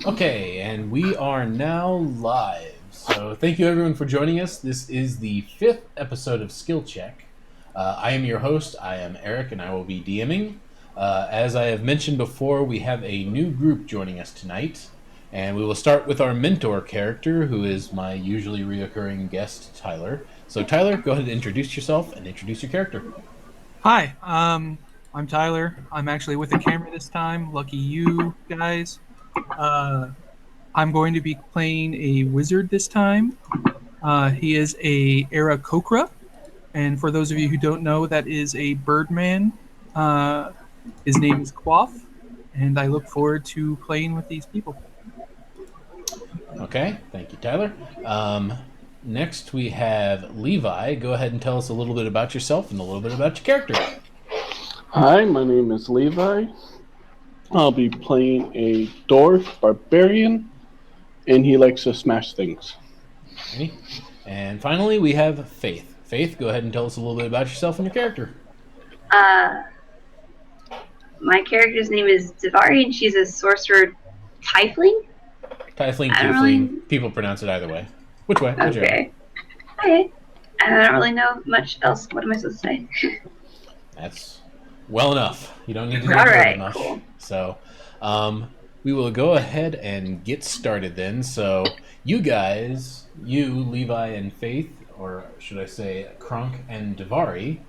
Okay, and we are now live. So thank you everyone for joining us. This is the fifth episode of Skill Check. I am your host. I am Eric, and I will be DMing. As I have mentioned before, we have a new group joining us tonight, and we will start with our mentor character, who is my usually reoccurring guest, Tyler. So Tyler, go ahead and introduce yourself and introduce your character. Hi, I'm Tyler. I'm actually with the camera this time. Lucky you guys. Uh, I'm going to be playing a wizard this time. He is a Era Kokra, and for those of you who don't know, that is a birdman. Uh, his name is Quoth, and I look forward to playing with these people. Okay, thank you, Tyler. Next, we have Levi. Go ahead and tell us a little bit about yourself and a little bit about your character. Hi, my name is Levi. I'll be playing a dwarf barbarian, and he likes to smash things. Ready? And finally, we have Faith. Faith, go ahead and tell us a little bit about yourself and your character. Uh, my character's name is Davari, and she's a sorcerer tiefling. Tiefling, I don't tiefling. really. People pronounce it either way. Which way? Whichever. Okay. Okay. I don't really know much else. What am I supposed to say? That's well enough. You don't need to All know very right. much. Cool. So, we will go ahead and get started then. So, you guys, you, Levi, and Faith, or should I say, Krunk and Davari,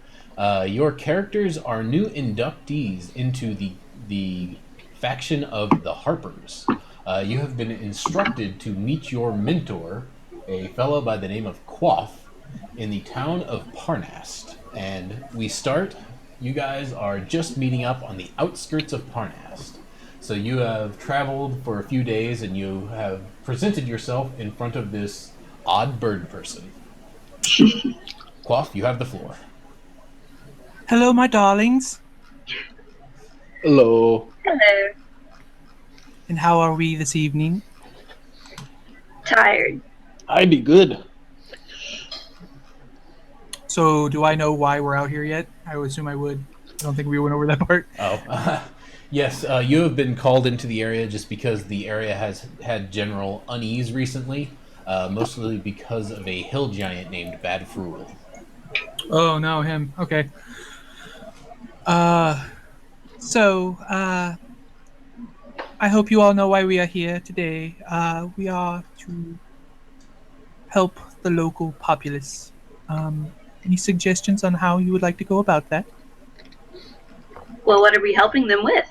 your characters are new inductees into the faction of the Harpers. You have been instructed to meet your mentor, a fellow by the name of Quoth, in the town of Parnast. And we start. You guys are just meeting up on the outskirts of Parnast. So you have traveled for a few days and you have presented yourself in front of this odd bird person. Quoth, you have the floor. Hello, my darlings, Hello. Hello. and how are we this evening? Tired. I'd be good. So, do I know why we're out here yet? I would assume I would. I don't think we went over that part. Oh, yes, you have been called into the area just because the area has had general unease recently, mostly because of a hill giant named Bad Frugal. Oh no, him. Okay. Uh, so, I hope you all know why we are here today. We are to help the local populace. Any suggestions on how you would like to go about that? Well, what are we helping them with?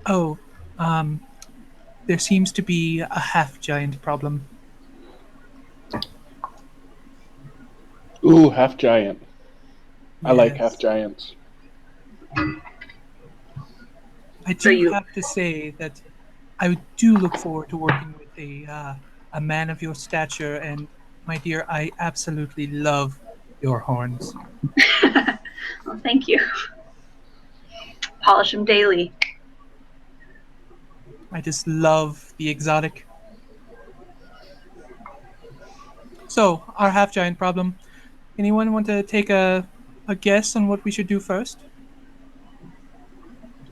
Oh, um, there seems to be a half giant problem. Ooh, half giant. I like half Yes. giants. I So do you. have to say that I do look forward to working with a man of your stature, and my dear, I absolutely love your horns. Well, thank you. Polish them daily. I just love the exotic. So, our half giant problem. Anyone want to take a guess on what we should do first?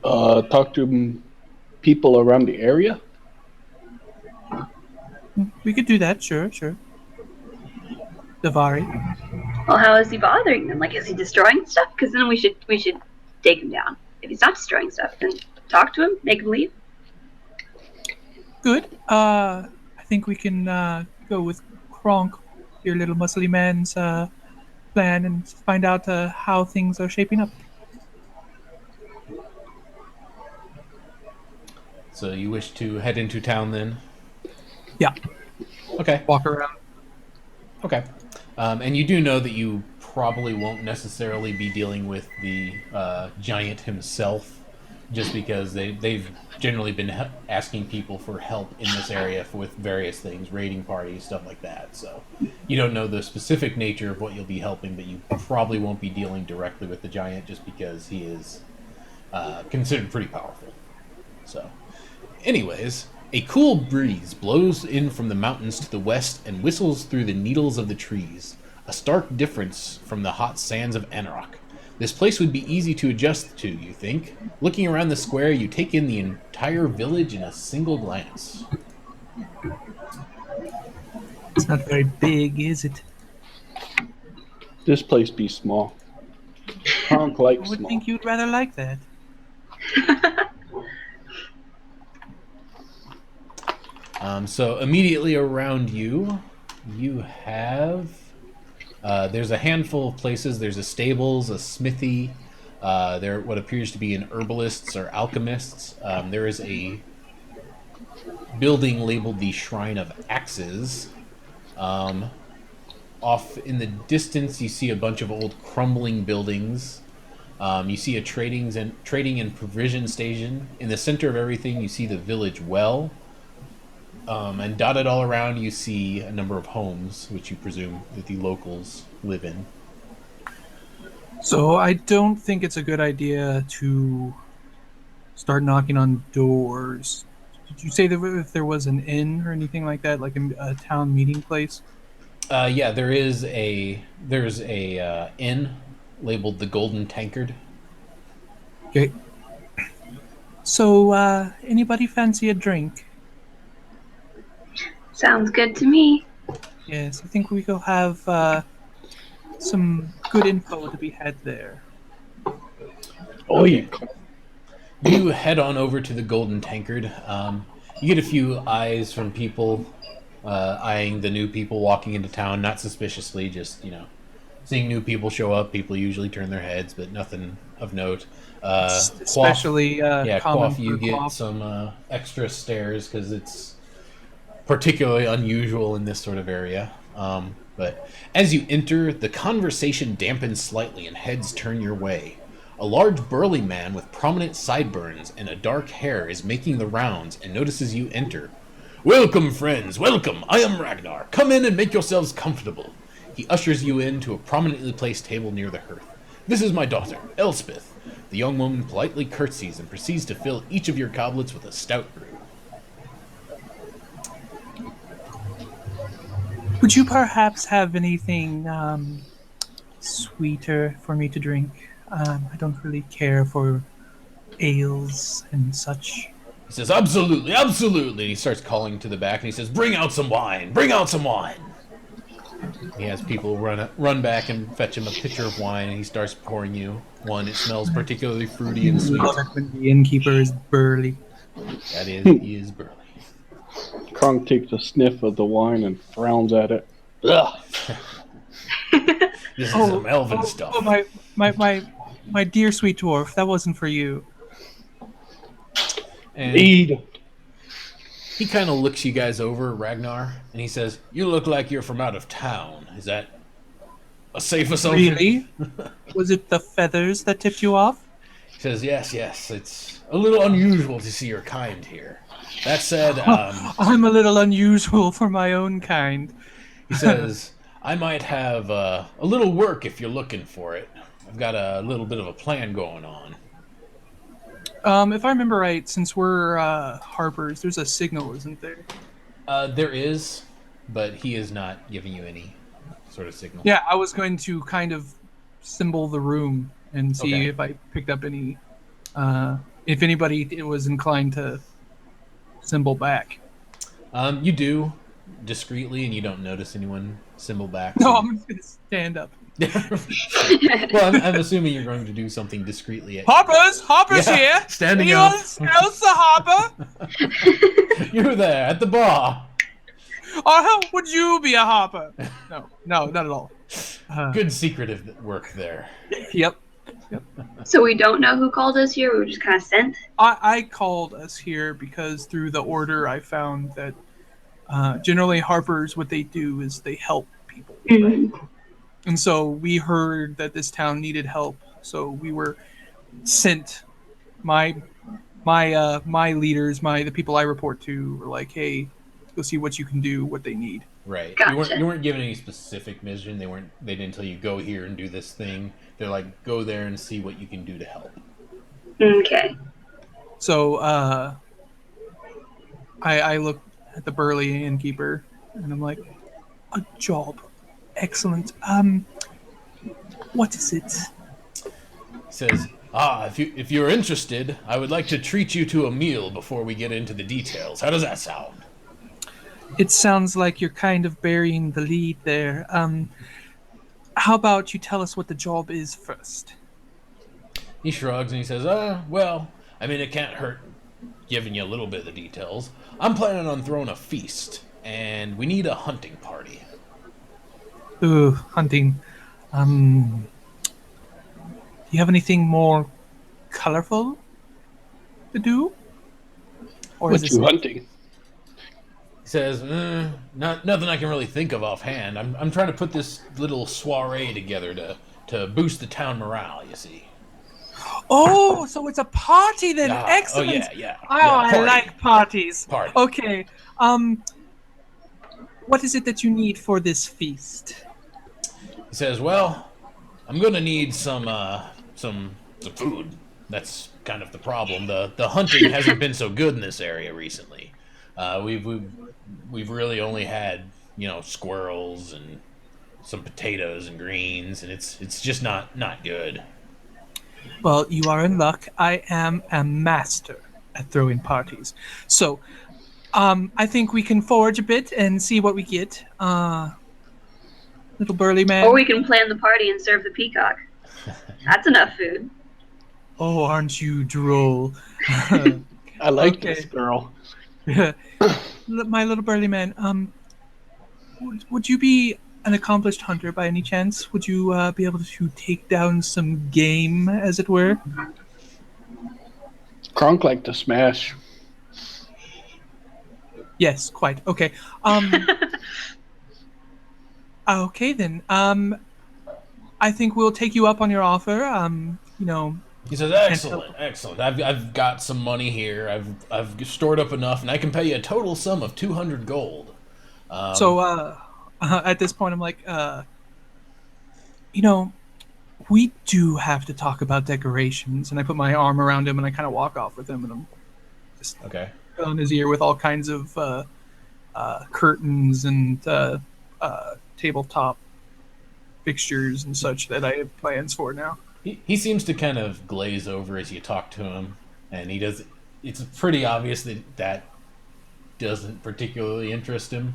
Talk to people around the area. We could do that, sure, sure. Davari. Well, how is he bothering them? Like, is he destroying stuff? Because then we should take him down. If he's not destroying stuff, then talk to him, make him leave. Good. I think we can go with Kronk, your little muscly man's plan, and find out how things are shaping up. So you wish to head into town then? Yeah, Okay. walk around. Okay. And you do know that you probably won't necessarily be dealing with the giant himself, just because they've generally been asking people for help in this area with various things, raiding parties, stuff like that. So you don't know the specific nature of what you'll be helping, but you probably won't be dealing directly with the giant just because he is considered pretty powerful. So, anyways, a cool breeze blows in from the mountains to the west and whistles through the needles of the trees, a stark difference from the hot sands of Anarok. This place would be easy to adjust to, you think? Looking around the square, you take in the entire village in a single glance. It's not very big, is it? This place be small. Kronk I likes would small. think you'd rather like that. So immediately around you, you have there's a handful of places. There's a stables, a smithy. There what appears to be an herbalists or alchemists. There is a building labeled the Shrine of Axes. Um, Off in the distance, you see a bunch of old crumbling buildings. You see a trading and provision station. In the center of everything, you see the village well. And dotted all around, you see a number of homes, which you presume that the locals live in. So I don't think it's a good idea to start knocking on doors. Did you say that if there was an inn or anything like that, like a town meeting place? Yeah, there's a inn labeled the Golden Tankard. Okay. So, anybody fancy a drink? Sounds good to me. Yes, I think we will have some good info to be had there. Oh, Okay, yeah. you head on over to the Golden Tankard. You get a few eyes from people eyeing the new people walking into town, not suspiciously, just seeing new people show up. People usually turn their heads, but nothing of note. It's Quaff, especially yeah, common Quaff. You for get Quaff. some extra stares because it's particularly unusual in this sort of area. But as you enter, the conversation dampens slightly and heads turn your way. A large burly man with prominent sideburns and a dark hair is making the rounds and notices you enter. Welcome, friends, welcome! I am Ragnar. Come in and make yourselves comfortable. He ushers you in to a prominently placed table near the hearth. This is my daughter, Elspeth. The young woman politely curtsies and proceeds to fill each of your goblets with a stout brew. Would you perhaps have anything sweeter for me to drink? I don't really care for ales and such. He says, absolutely, absolutely. He starts calling to the back and he says, bring out some wine, bring out some wine. He has people run back and fetch him a pitcher of wine and he starts pouring you one. It smells particularly fruity and sweet. Love it when the innkeeper is burly. That is, he is burly. Kronk takes a sniff of the wine and frowns at it. Ugh. This is some elven stuff. Oh, my dear sweet dwarf, that wasn't for you. And Eat. he kind of looks you guys over, Ragnar, and he says, you look like you're from out of town. Is that a safe assumption? Really? Was it the feathers that tipped you off? He says, yes, yes. It's a little unusual to see your kind here. That said, I'm a little unusual for my own kind. he says, I might have a little work if you're looking for it. I've got a little bit of a plan going on. If I remember right, since we're harpers, there's a signal, isn't there? There is, but he is not giving you any sort of signal. Yeah, I was going to kind of symbol the room and see Okay. if I picked up any, if anybody was inclined to symbol back. You do discreetly, and you don't notice anyone symbol back. No, so- I'm just going to stand up. Well, I'm assuming you're going to do something discreetly. Hoppers Yeah, here. standing Anyone up. else a hopper? You're there at the bar. Or how would you be a hopper? No, not at all. Good secretive work there. Yep. So we don't know who called us here. We were just kind of sent. I called us here because through the order I found that generally harpers, what they do is they help people. Mhm. And so we heard that this town needed help, so we were sent. My leaders, the people I report to, were like, "Hey, go see what you can do, what they need." Right. Gotcha. You weren't given any specific mission. They didn't tell you go here and do this thing. They're like go there and see what you can do to help. Okay. So I look at the burly innkeeper, and I'm like, "A job, excellent. What is it?" says, "Ah, if you're interested, I would like to treat you to a meal before we get into the details. How does that sound?" It sounds like you're kind of burying the lead there. How about you tell us what the job is first? He shrugs and he says, well, I mean, it can't hurt giving you a little bit of the details. I'm planning on throwing a feast, and we need a hunting party." Ooh, hunting. Um, do you have anything more colorful to do? Or is What this you it? hunting? He says, nothing I can really think of offhand. I'm trying to put this little soiree together to boost the town morale, you see. Oh, so it's a party then. Ah, oh Excellent. yeah, yeah, Oh, yeah, I party, like parties. party. Okay. Um, what is it that you need for this feast? He says, well, I'm gonna need some food. That's kind of the problem. The hunting hasn't been so good in this area recently. We've really only had squirrels and some potatoes and greens, and it's just not good. Well, you are in luck. I am a master at throwing parties. So, I think we can forage a bit and see what we get. Little burly Or man. we can plan the party and serve the peacock. That's enough food. Oh, aren't you droll? I like this Okay. girl. My little burly man. Would you be an accomplished hunter by any chance? Would you be able to take down some game, as it were? Kronk like to smash. Yes, quite. Okay. Okay then. I think we'll take you up on your offer. He says, And "Excellent, excellent. I've got some money here. I've stored up enough, and I can pay you a total sum of 200 gold." so at this point, I'm like, you know, we do have to talk about decorations. And I put my arm around him and I kind of walk off with him, and I'm just Okay. on his ear with all kinds of curtains and tabletop fixtures and such that I have plans for now. He seems to kind of glaze over as you talk to him, and he does. It's pretty obvious that doesn't particularly interest him.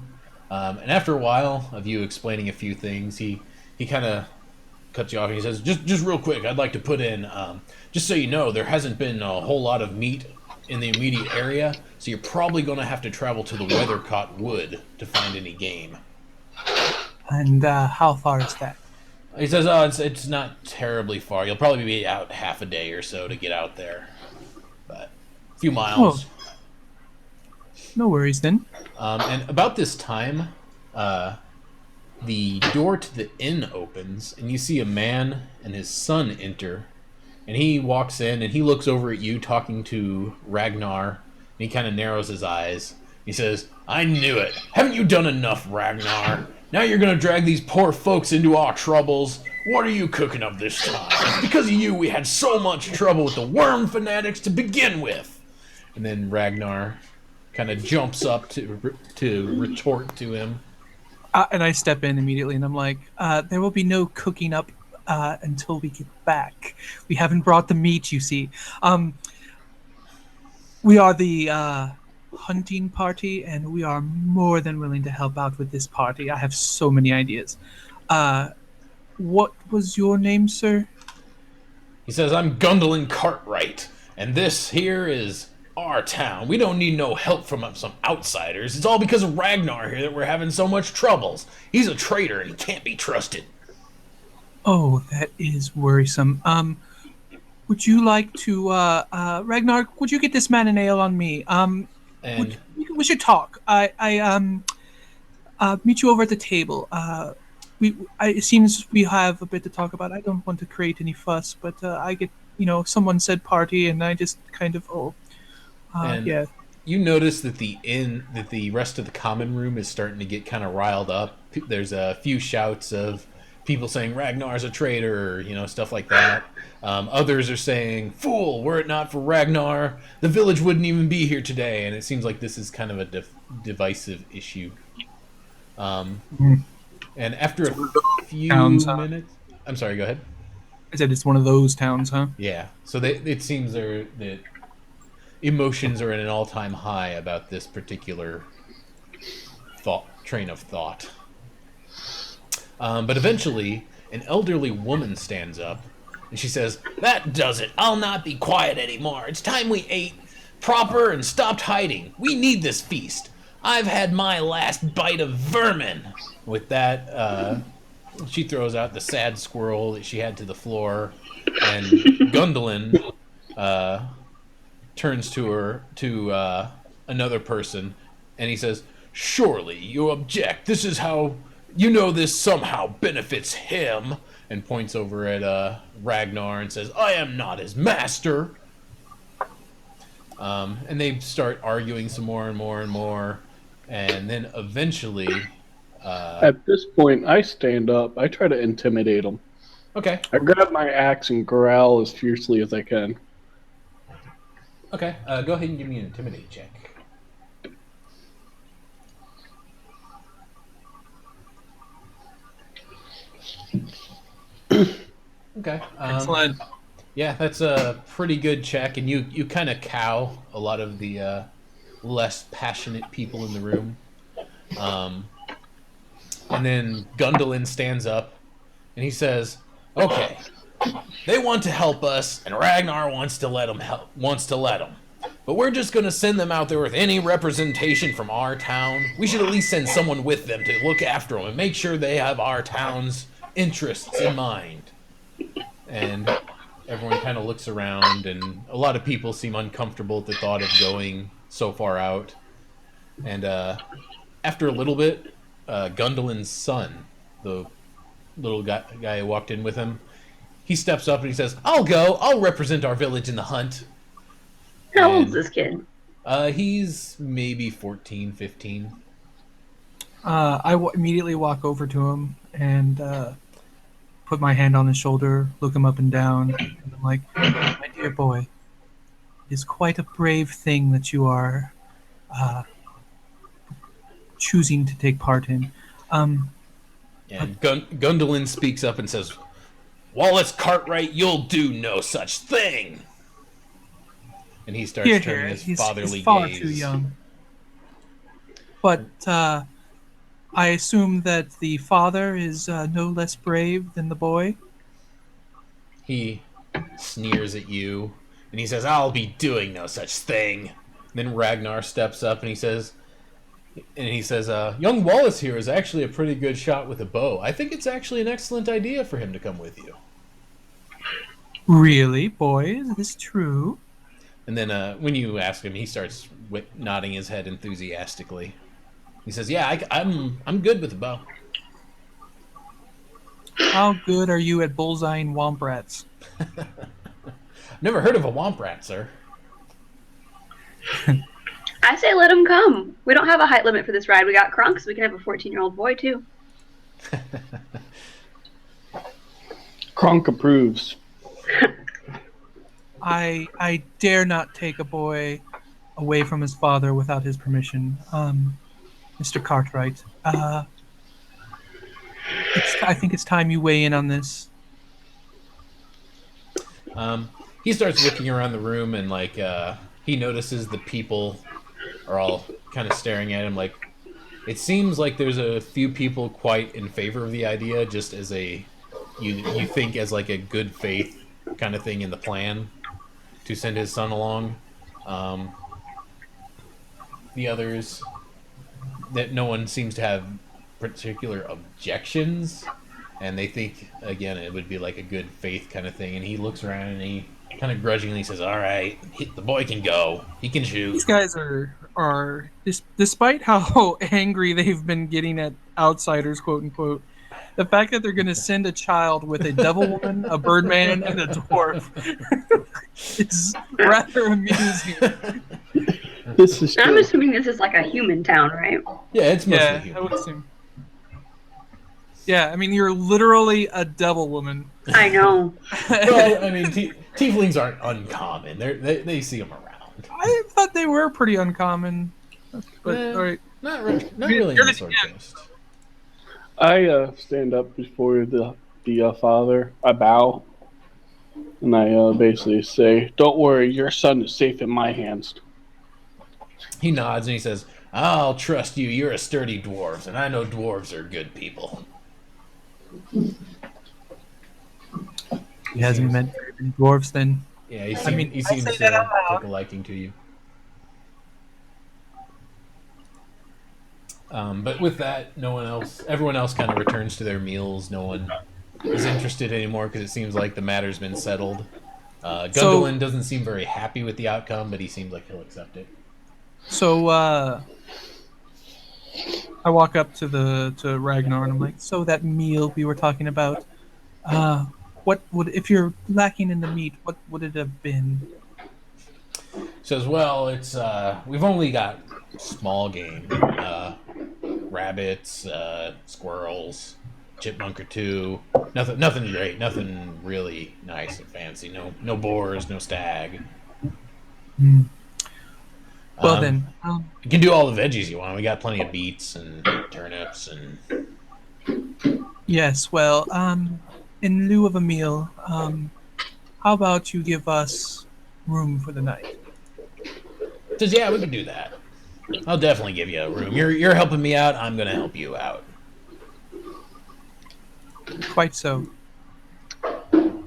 And after a while of you explaining a few things, he kind of cuts you off and he says, just real quick, I'd like to put in, just so you know, there hasn't been a whole lot of meat in the immediate area, so you're probably going to have to travel to the Weathercott Wood to find any game." And how far is that? He says, "Oh, it's not terribly far. You'll probably be out half a day or so to get out there, but a few Oh, miles." no worries then. And about this time, uh, the door to the inn opens, and you see a man and his son enter. And he walks in, and he looks over at you, talking to Ragnar, and he kind of narrows his eyes. He says, "I knew it. Haven't you done enough, Ragnar? Now you're going to drag these poor folks into our troubles. What are you cooking up this time? It's because of you we had so much trouble with the worm fanatics to begin with." And then Ragnar kind of jumps up to retort to him. And I step in immediately and I'm like, there will be no cooking up until we get back. We haven't brought the meat, you see. We are the hunting party, and we are more than willing to help out with this party. I have so many ideas. Uh, what was your name, sir? He says, "I'm Gundolin Cartwright, and this here is our town. We don't need no help from some outsiders. It's all because of Ragnar here that we're having so much troubles. He's a traitor and he can't be trusted." Oh, that is worrisome. Would you like to, Ragnar? Would you get this man an ale on me? And We should talk. Meet you over at the table. It seems we have a bit to talk about. I don't want to create any fuss, but I get, someone said party, and I just kind of, and yeah. you notice that the rest of the common room is starting to get kind of riled up. There's a few shouts of people saying Ragnar's a traitor, stuff like that. Others are saying, "Fool! Were it not for Ragnar, the village wouldn't even be here today." And it seems like this is kind of a divisive issue. Um, and after a few Sounds, minutes, I'm sorry. Go ahead. I said it's one of those towns, huh? Yeah. So it seems that emotions are at an all-time high about this particular train of thought. But eventually, an elderly woman stands up and she says, "That does it. I'll not be quiet anymore. It's time we ate proper and stopped hiding. We need this feast. I've had my last bite of vermin." With that, she throws out the sad squirrel that she had to the floor, and Gundolin turns to another person, and he says, "Surely you object. This is how you know this somehow benefits him." And points over at Ragnar and says, "I am not his master." And they start arguing some more and more and more, and then eventually, At this point, I stand up. I try to intimidate him. okay, I grab my axe and growl as fiercely as I can. okay, go ahead and give me an intimidate check. Okay. Excellent. Yeah, that's a pretty good check, and you kind of cow a lot of the less passionate people in the room. Um, and then Gundolin stands up, and he says, "Okay, they want to help us, and Ragnar wants to let them help. Wants to let them, but we're just going to send them out there with any representation from our town. We should at least send someone with them to look after them and make sure they have our town's interests in mind." And everyone kind of looks around, and a lot of people seem uncomfortable at the thought of going so far out. And after a little bit, Gundolin's son, the little guy who walked in with him, he steps up and he says, "I'll go. I'll represent our village in the hunt." How old's And this kid? he's maybe 14, 15. Immediately walk over to him and put my hand on his shoulder, look him up and down, and I'm like, "My dear boy, it is quite a brave thing that you are uh, choosing to take part in." Um, And Gundolin speaks up and says, "Wallace Cartwright, you'll do no such thing." And he starts Here, turning here, his he's fatherly far gaze. too young. But I assume that the father is no less brave than the boy. He sneers at you, and he says, "I'll be doing no such thing." Then Ragnar steps up and he says, "Young Wallace here is actually a pretty good shot with a bow. I think it's actually an excellent idea for him to come with you." Really, boy, is this true? And then when you ask him, he starts nodding his head enthusiastically. He says, "Yeah, I'm good with a bow." How good are you at bullseyeing womp rats? Never heard of a womp rat, sir. I say let him come. We don't have a height limit for this ride. We got Krunk, so we can have a 14-year-old boy, too. Kronk approves. I dare not take a boy away from his father without his permission. Mr. Cartwright, I think it's time you weigh in on this. He starts looking around the room, and he notices the people are all kind of staring at him. Like, it seems like there's a few people quite in favor of the idea, just as you think as like a good faith kind of thing in the plan to send his son along. The others, that no one seems to have particular objections, and they think again it would be like a good faith kind of thing. And he looks around and he kind of grudgingly says, "All right, the boy can go. He can shoot." These guys are despite how angry they've been getting at outsiders, quote unquote. The fact that they're going to send a child with a devil woman, a birdman, and a dwarf is rather amusing. This is I'm true. assuming this is like a human town, right? Yeah, it's mostly Yeah, I human. would assume. Yeah, I mean, you're literally a devil woman. I know. Well, I mean, tieflings aren't uncommon. They see them around. I thought they were pretty uncommon. But, Eh, all right. Not really in You're the the sword GM. coast. I stand up before the father. I bow. And I basically say, "Don't worry, your son is safe in my hands." He nods and he says, "I'll trust you. You're a sturdy dwarf, and I know dwarves are good people." He He hasn't seems, met very many dwarves then. yeah, I mean, he I say seems that to out take loud. a liking to you. But with that, no one else, everyone else kind of returns to their meals. No one is interested anymore because it seems like the matter's been settled. So, Gundelin doesn't seem very happy with the outcome, but he seems like he'll accept it. so I walk up to the to Ragnar and I'm like, so that meal we were talking about, uh, what would if you're lacking in the meat, what would it have been? Says, "Well, it's we've only got small game, rabbits, squirrels, chipmunk or two. Nothing great. Nothing really nice and fancy. No boars, no stag. Hmm. Well Um, then, you can do all the veggies you want. We got plenty of beets and turnips and yes. Well, in lieu of a meal, how about you give us room for the night? says, yeah, we can do that. I'll definitely give you a room. You're helping me out. I'm gonna help you out." Quite so. All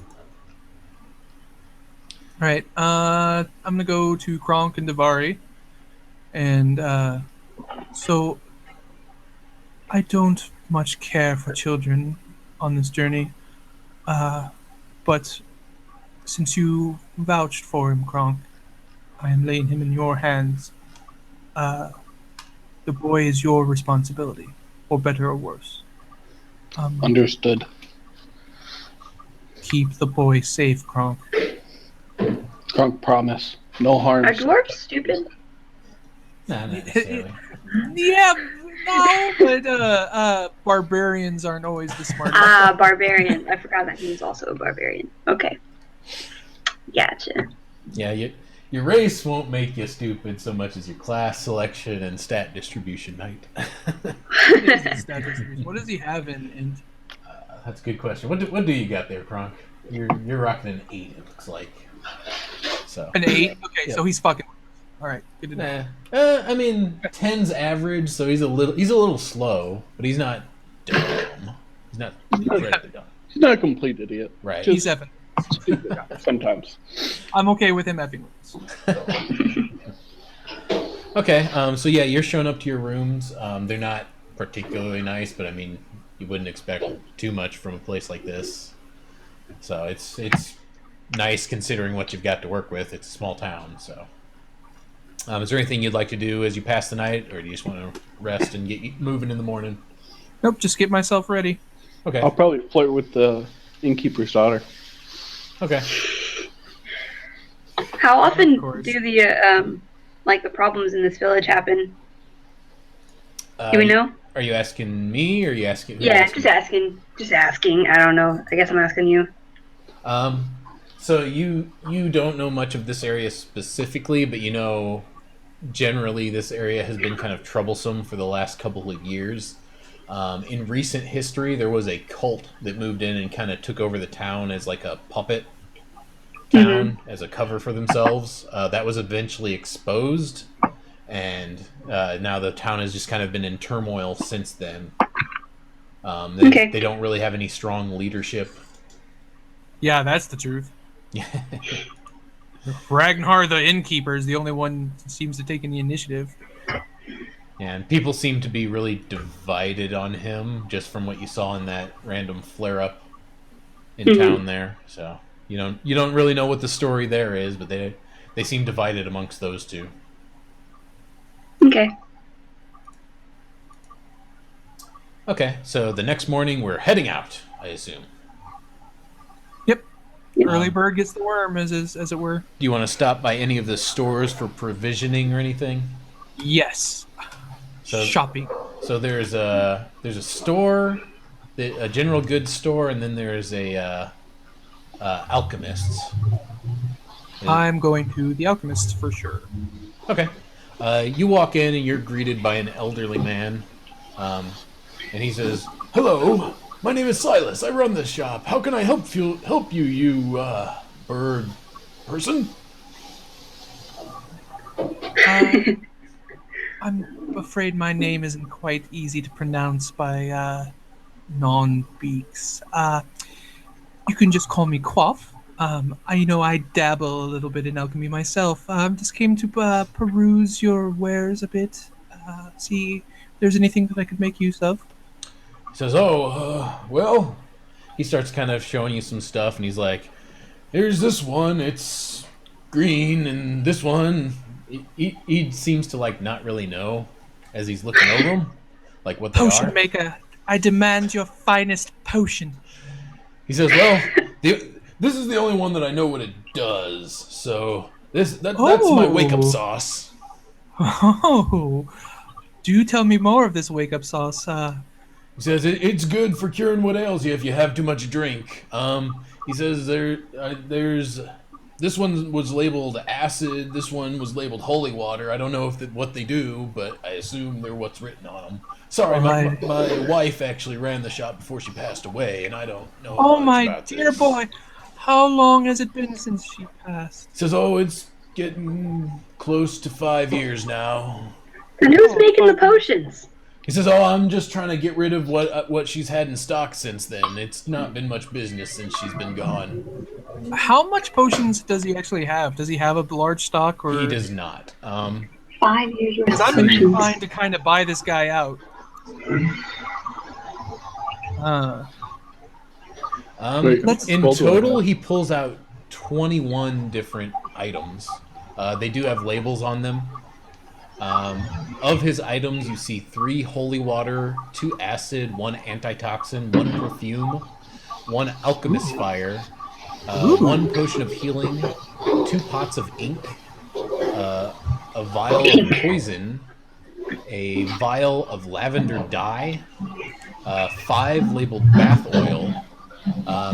right. I'm gonna go to Kronk and Davari, and so I don't much care for children on this journey, but since you vouched for him, Kronk, I am laying him in your hands. The boy is your responsibility, for better or worse. Understood. Keep the boy safe, Kronk. Drunk promise. No harm. Are dwarves stupid? Nah, not necessarily. Yeah, no, but barbarians aren't always the smartest. Ah, barbarian. I forgot that he was also a barbarian. Okay, gotcha. Yeah, your race won't make you stupid so much as your class selection and stat distribution might. What is his status? What does he have in? That's a good question. What do you got there, Kronk? You're rocking an 8. It looks like. So. An 8? Okay, Yeah. so he's fucking. All right, good to know. Nah. I mean, 10's average, so he's a little slow, but he's not dumb. He's not incredibly dumb. He's not a complete idiot. Right. He's Just effing. stupid sometimes. I'm okay with him effing with us. Okay. So yeah, you're showing up to your rooms. They're not particularly nice, but I mean, you wouldn't expect too much from a place like this. So it's nice considering what you've got to work with. It's a small town, so. Is there anything you'd like to do as you pass the night, or do you just want to rest and get moving in the morning? Nope, just get myself ready. Okay. I'll probably flirt with the innkeeper's daughter. Okay. How often course. do the like the problems in this village happen? Do we know? Are you asking me, or are you asking? Yeah, asking? just asking. Just asking. I don't know. I guess I'm asking you. So you don't know much of this area specifically, but you know generally this area has been kind of troublesome for the last couple of years. In recent history, there was a cult that moved in and kind of took over the town as like a puppet town, as a cover for themselves. That was eventually exposed, and now the town has just kind of been in turmoil since then. They don't really have any strong leadership. Yeah, that's the truth. Ragnar, the innkeeper, is the only one that seems to take any initiative. And people seem to be really divided on him, just from what you saw in that random flare-up in town there. So you don't really know what the story there is, but they seem divided amongst those two. Okay. Okay, so the next morning we're heading out, I assume. Yep. Early bird gets the worm, as it were. Do you want to stop by any of the stores for provisioning or anything? Yes. Shopping. So there's a store, a general goods store, and then there's a alchemist's. I'm going to the alchemist for sure. Okay. You walk in and you're greeted by an elderly man, and he says, "Hello, my name is Silas. I run this shop. How can I help you? bird person? Uh, I'm afraid my name isn't quite easy to pronounce by non-beaks. You can just call me Quaff. I know I dabble a little bit in alchemy myself. Just came to peruse your wares a bit, see if there's anything that I could make use of. He says, "Oh, well." He starts kind of showing you some stuff, and he's like, "Here's this one. It's green, and this one." He seems to like not really know as he's looking over them, like what they Potion are. maker, I demand your finest potion. He says, "Well, this is the only one that I know what it does. So that's my wake up Oh, sauce." oh! Do tell me more of this wake up sauce. He says it's good for curing what ails you if you have too much drink. He says there's this one was labeled acid. This one was labeled holy water. I don't know if what they do, but I assume they're what's written on them. Sorry, Well, my wife actually ran the shop before she passed away, and I don't know oh much my about dear this. boy, how long has it been since she passed? He says, "Oh, it's getting close to 5 years now." And who's Oh, making the 5 years. potions? He says, "Oh, I'm just trying to get rid of what she's had in stock since then. It's not been much business since she's been gone." How much potions does he actually have? Does he have a large stock, He or does not. 5 years worth because of I'm potions. inclined to kind of buy this guy out? Uh, Wait, let's. In what do I total, have? he pulls out 21 different items. They do have labels on them. Of his items, you see 3 holy water, 2 acid, 1 antitoxin, 1 perfume, 1 alchemist fire, 1 Ooh, potion of healing, 2 pots of ink, a vial of poison, a vial of lavender dye, 5 labeled bath oil.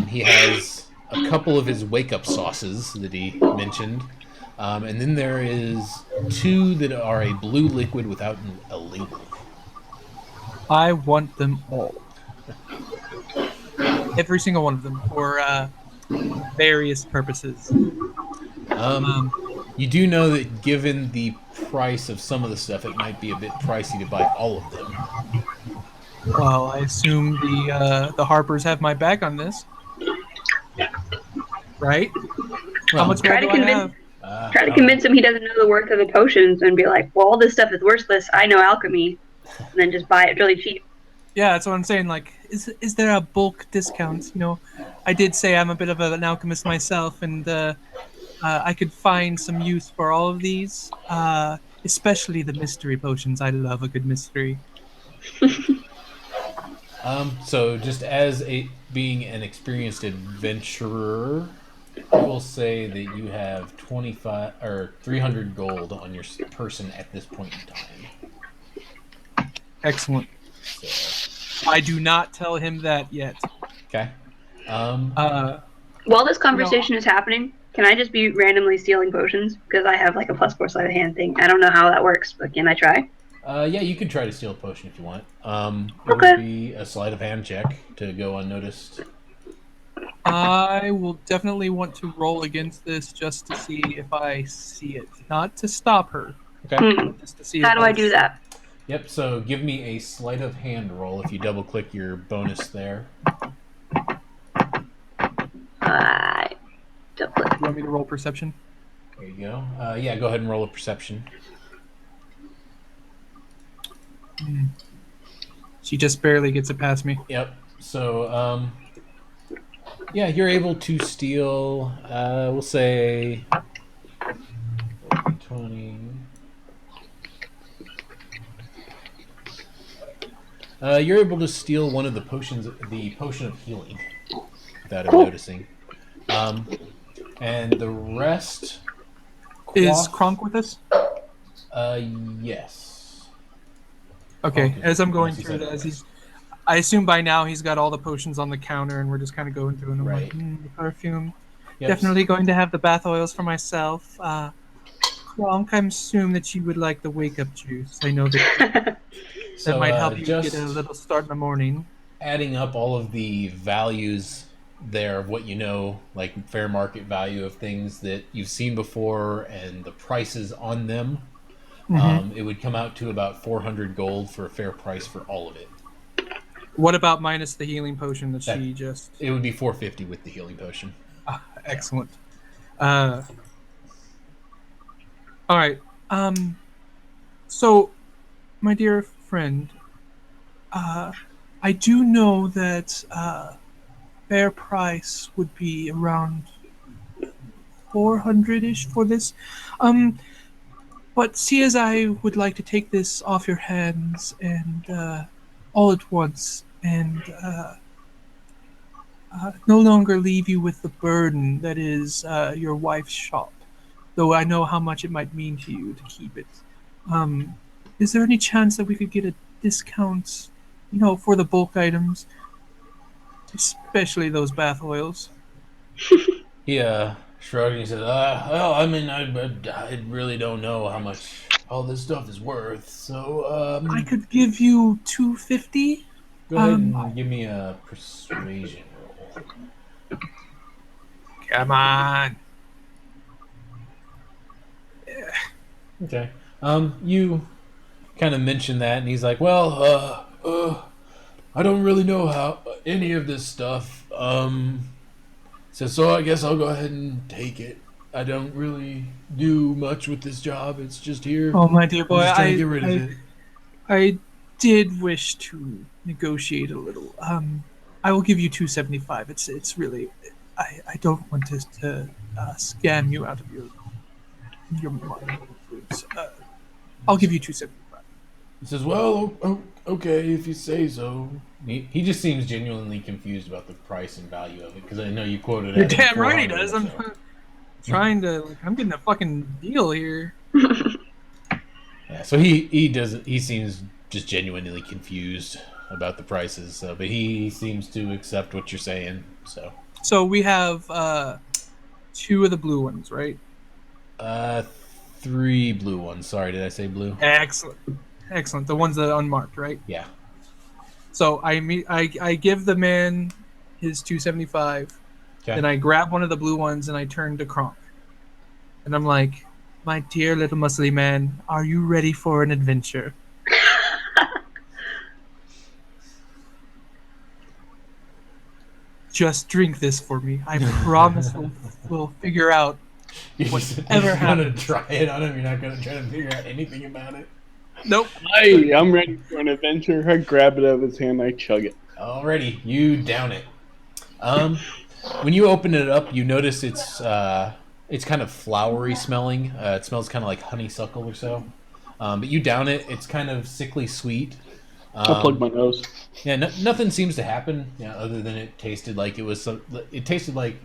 He has a couple of his wake up sauces that he mentioned. And then there is 2 that are a blue liquid without a label. I want them all. Every single one of them for various purposes. Um, Um, you do know that given the price of some of the stuff, it might be a bit pricey to buy all of them. well, I assume the Harpers have my back on this, right? How Well, much gold Try to do I convince have? try I to don't know. convince him he doesn't know the worth of the potions and be like, well, all this stuff is worthless. I know alchemy. And then just buy it really cheap. Yeah, that's what I'm saying. Like, is there a bulk discount? I did say I'm a bit of an alchemist myself, and I could find some use for all of these, especially the mystery potions. I love a good mystery. So just as a being an experienced adventurer, I will say that you have 25 or 300 gold on your person at this point in time. Excellent. So, I do not tell him that yet. okay. Um, Uh, While this you know, conversation is happening, can I just be randomly stealing potions? Because I have like a plus 4 sleight of hand thing. I don't know how that works, but can I try? yeah, you could try to steal a potion if you want. It would Okay. be a sleight of hand check to go unnoticed. I will definitely want to roll against this just to see if I see it. Not to stop her, Okay. Hmm. just to see How if do I I do see. that? Yep. So give me a sleight of hand roll if you double click your bonus there. I don't click. Do you want me to roll perception? There you go. Yeah, go ahead and roll a perception. She just barely gets it past me. Yep. So, yeah, you're able to steal. We'll say 20. You're able to steal one of the potions, the potion of healing, without him Cool. noticing. And the rest, Is Quaff. Kronk with us? Yes. Okay, Kronk is as with I'm you, going unless he's through otherwise. I assume by now he's got all the potions on the counter, and we're just kind of going through, and I'm like, Right. the perfume. Yep. Definitely going to have the bath oils for myself. Kronk, I assume that you would like the wake up juice. I know that So, might help you get a just little start in the morning. adding up all of the values there of what you know, like fair market value of things that you've seen before and the prices on them, Hmm. it would come out to about 400 gold for a fair price for all of it. What about minus the healing potion that That she just? it would be 450 with the healing potion. Yeah. Excellent. Uh, all right. So, my dear friend, uh, I do know that fair price would be around 400-ish for this. Um, but see, as I would like to take this off your hands and all at once, and no longer leave you with the burden that is your wife's shop, though I know how much it might mean to you to keep it. Um, is there any chance that we could get a discount, for the bulk items, especially those bath oils? He shrugged and he said, "Well, I mean, I really don't know how much all this stuff is worth. So, I could give you 250. go ahead Um, and give me a persuasion roll." Come on. Okay. You kind of mentioned that, and he's like, "Well, I don't really know how any of this stuff. So I guess I'll go ahead and take it. I don't really do much with this job. It's just here. Oh, my dear I'm boy, just trying to I, get rid of I, it." I did wish to negotiate a little. I will give you 275. It's really, I don't want to scam you out of your money. I'll give you 275. He says, "Well, okay, if you say so." He just seems genuinely confused about the price and value of it because I know you quoted You're at him damn right he 400. does. I'm So trying to I'm getting a fucking deal here. yeah, so he seems just genuinely confused about the prices. But he seems to accept what you're saying. So So we have two of the blue ones, right? uh, three blue ones. Sorry, did I say blue? Excellent, excellent. The ones that are unmarked, right? Yeah. So I give the man his 275. Okay. Then I grab one of the blue ones and I turn to Kronk, and I'm like, "My dear little muscly man, are you ready for an adventure? Just drink this for me. I promise we'll figure out You're whatever just gonna happens." try it on him. You're not gonna try to figure out anything about it. Nope. Hi, I'm ready for an adventure. I grab it out of his hand, I chug it. Alrighty, you down it. When you open it up, you notice it's kind of flowery smelling. It smells kind of like honeysuckle or so. But you down it, it's kind of sickly sweet. I plug Um, my nose. yeah, nothing seems to happen. Yeah, other than it tasted like it was. It tasted like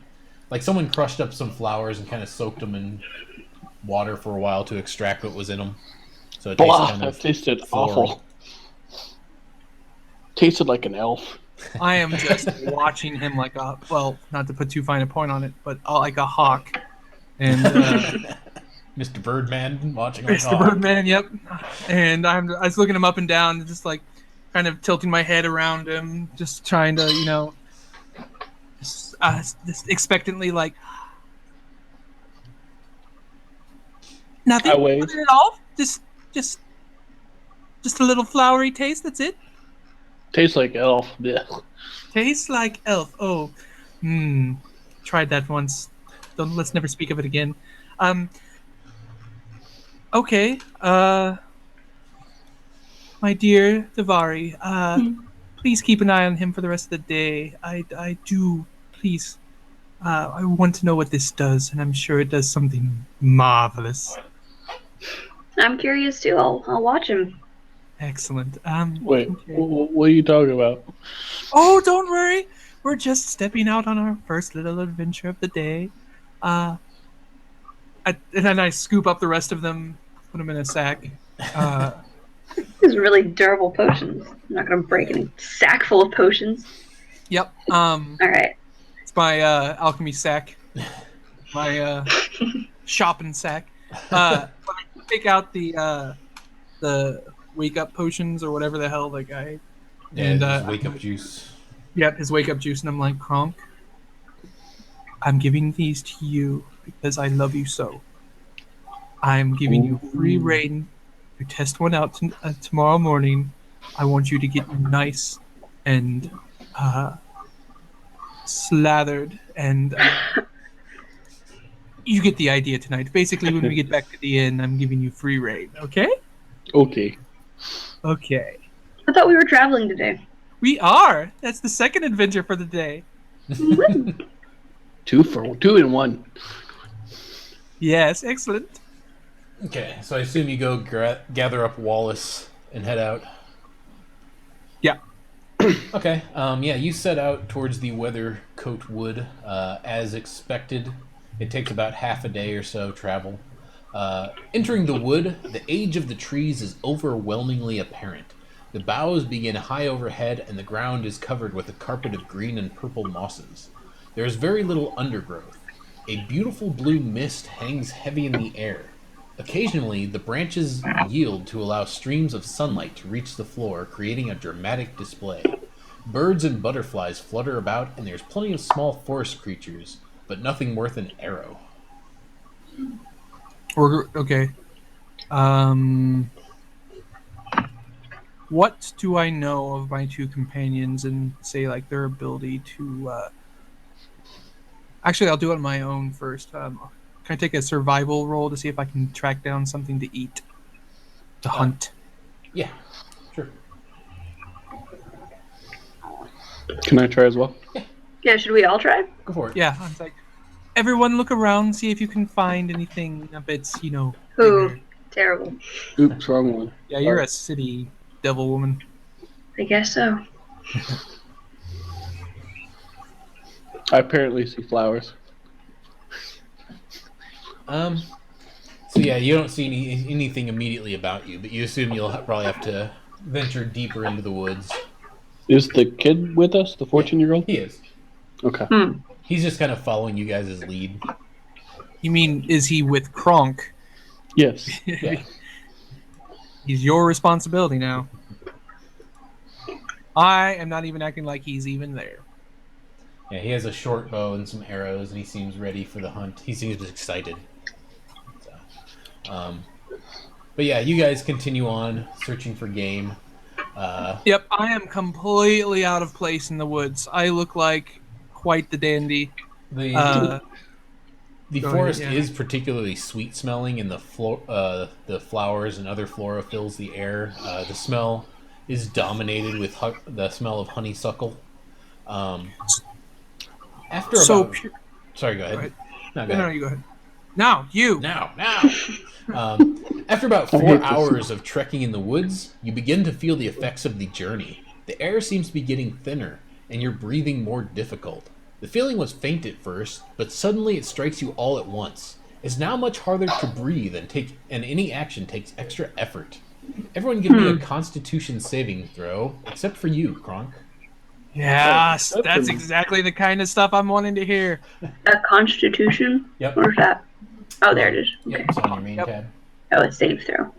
someone crushed up some flowers and kind of soaked them in water for a while to extract what was in them. So it tastes Blah, kind that of tasted floral. awful. Tasted like an elf. I am just watching him like a, well, not to put too fine a point on it, but like a hawk. And Mr. Birdman watching like a Mr. hawk. Birdman, yep. And I was looking him up and down, just like kind of tilting my head around him, just trying to, just expectantly like I nothing, wave. nothing at all. Just, just a little flowery taste. That's it. Tastes like elf. Yeah. Tastes like elf. Oh, hmm. Tried that once. Don't let's never speak of it again. Um. Okay. My dear Davari, please keep an eye on him for the rest of the day. I do. Please. I want to know what this does, and I'm sure it does something marvelous. I'm curious too. I'll watch him. Excellent. Wait, Okay. what are you talking about? Oh, don't worry. We're just stepping out on our first little adventure of the day. Uh, and then I scoop up the rest of them, put them in a sack. Uh, These are really durable potions. I'm not gonna break any sack full of potions. yep. All right. It's my alchemy sack, my shopping sack. But I take out the wake up potions or whatever the hell that guy, Yeah, and just wake up juice. yep, his wake up juice, and I'm like, Kronk, I'm giving these to you because I love you so. I'm giving you free Ooh. reign to test one out tomorrow morning. I want you to get nice and uh, slathered, and you get the idea tonight. Basically, when we get back to the inn, I'm giving you free reign. Okay? Okay. Okay. I thought we were traveling today. We are. That's the second adventure for the day. Woo. Two in one. Yes, excellent. Okay, so I assume you go gather up Wallace and head out. Yeah. Okay, yeah, you set out towards the Weathercoat Wood. As expected, it takes about half a day or so travel. Entering the wood, the age of the trees is overwhelmingly apparent. The boughs begin high overhead, and the ground is covered with a carpet of green and purple mosses. There is very little undergrowth. A beautiful blue mist hangs heavy in the air. Occasionally, the branches yield to allow streams of sunlight to reach the floor, creating a dramatic display. Birds and butterflies flutter about, and there's plenty of small forest creatures, but nothing worth an arrow. We're okay. Um, what do I know of my two companions and say like their ability to? Actually, I'll do it on my own first. Can I take a survival roll to see if I can track down something to eat, to Uh, hunt? yeah, sure. Can I try as well? Yeah, should we all try? Go for it. Yeah, I was like, everyone look around, see if you can find anything a bit, Ooh, bigger. terrible. Oops, wrong one. Yeah, you're Sorry. a city devil woman. I guess so. I apparently see flowers. So yeah, you don't see anything immediately about you, but you assume you'll probably have to venture deeper into the woods. Is the kid with us? The Yeah, 14-year-old? he is. Okay. He's just kind of following you guys' lead. You mean, is he with Kronk? Yes. Yeah. He's your responsibility now. I am not even acting like he's even there. Yeah, he has a short bow and some arrows, and he seems ready for the hunt. He seems excited. So, but yeah, you guys continue on searching for game. Yep, I am completely out of place in the woods. I look like quite the dandy. The Uh, the Go ahead, forest yeah. is particularly sweet smelling, and the flowers and other flora fills the air. The smell is dominated with the smell of honeysuckle. Um, after so, about, sorry, go go ahead. ahead. No, go No, no, ahead. you go ahead. Now, you. Now. After about I 4 hate this. hours of trekking in the woods, you begin to feel the effects of the journey. The air seems to be getting thinner, and you're breathing more difficult. The feeling was faint at first, but suddenly it strikes you all at once. It's now much harder to breathe and any action takes extra effort. Everyone give me a Constitution saving throw, except for you, Kronk. Yes, except that's for me. exactly the kind of stuff I'm wanting to hear. A constitution? Yep. Where's that? Oh, there it is. Yep, Okay. it's on your main Yep. tab. Oh, it's save throw.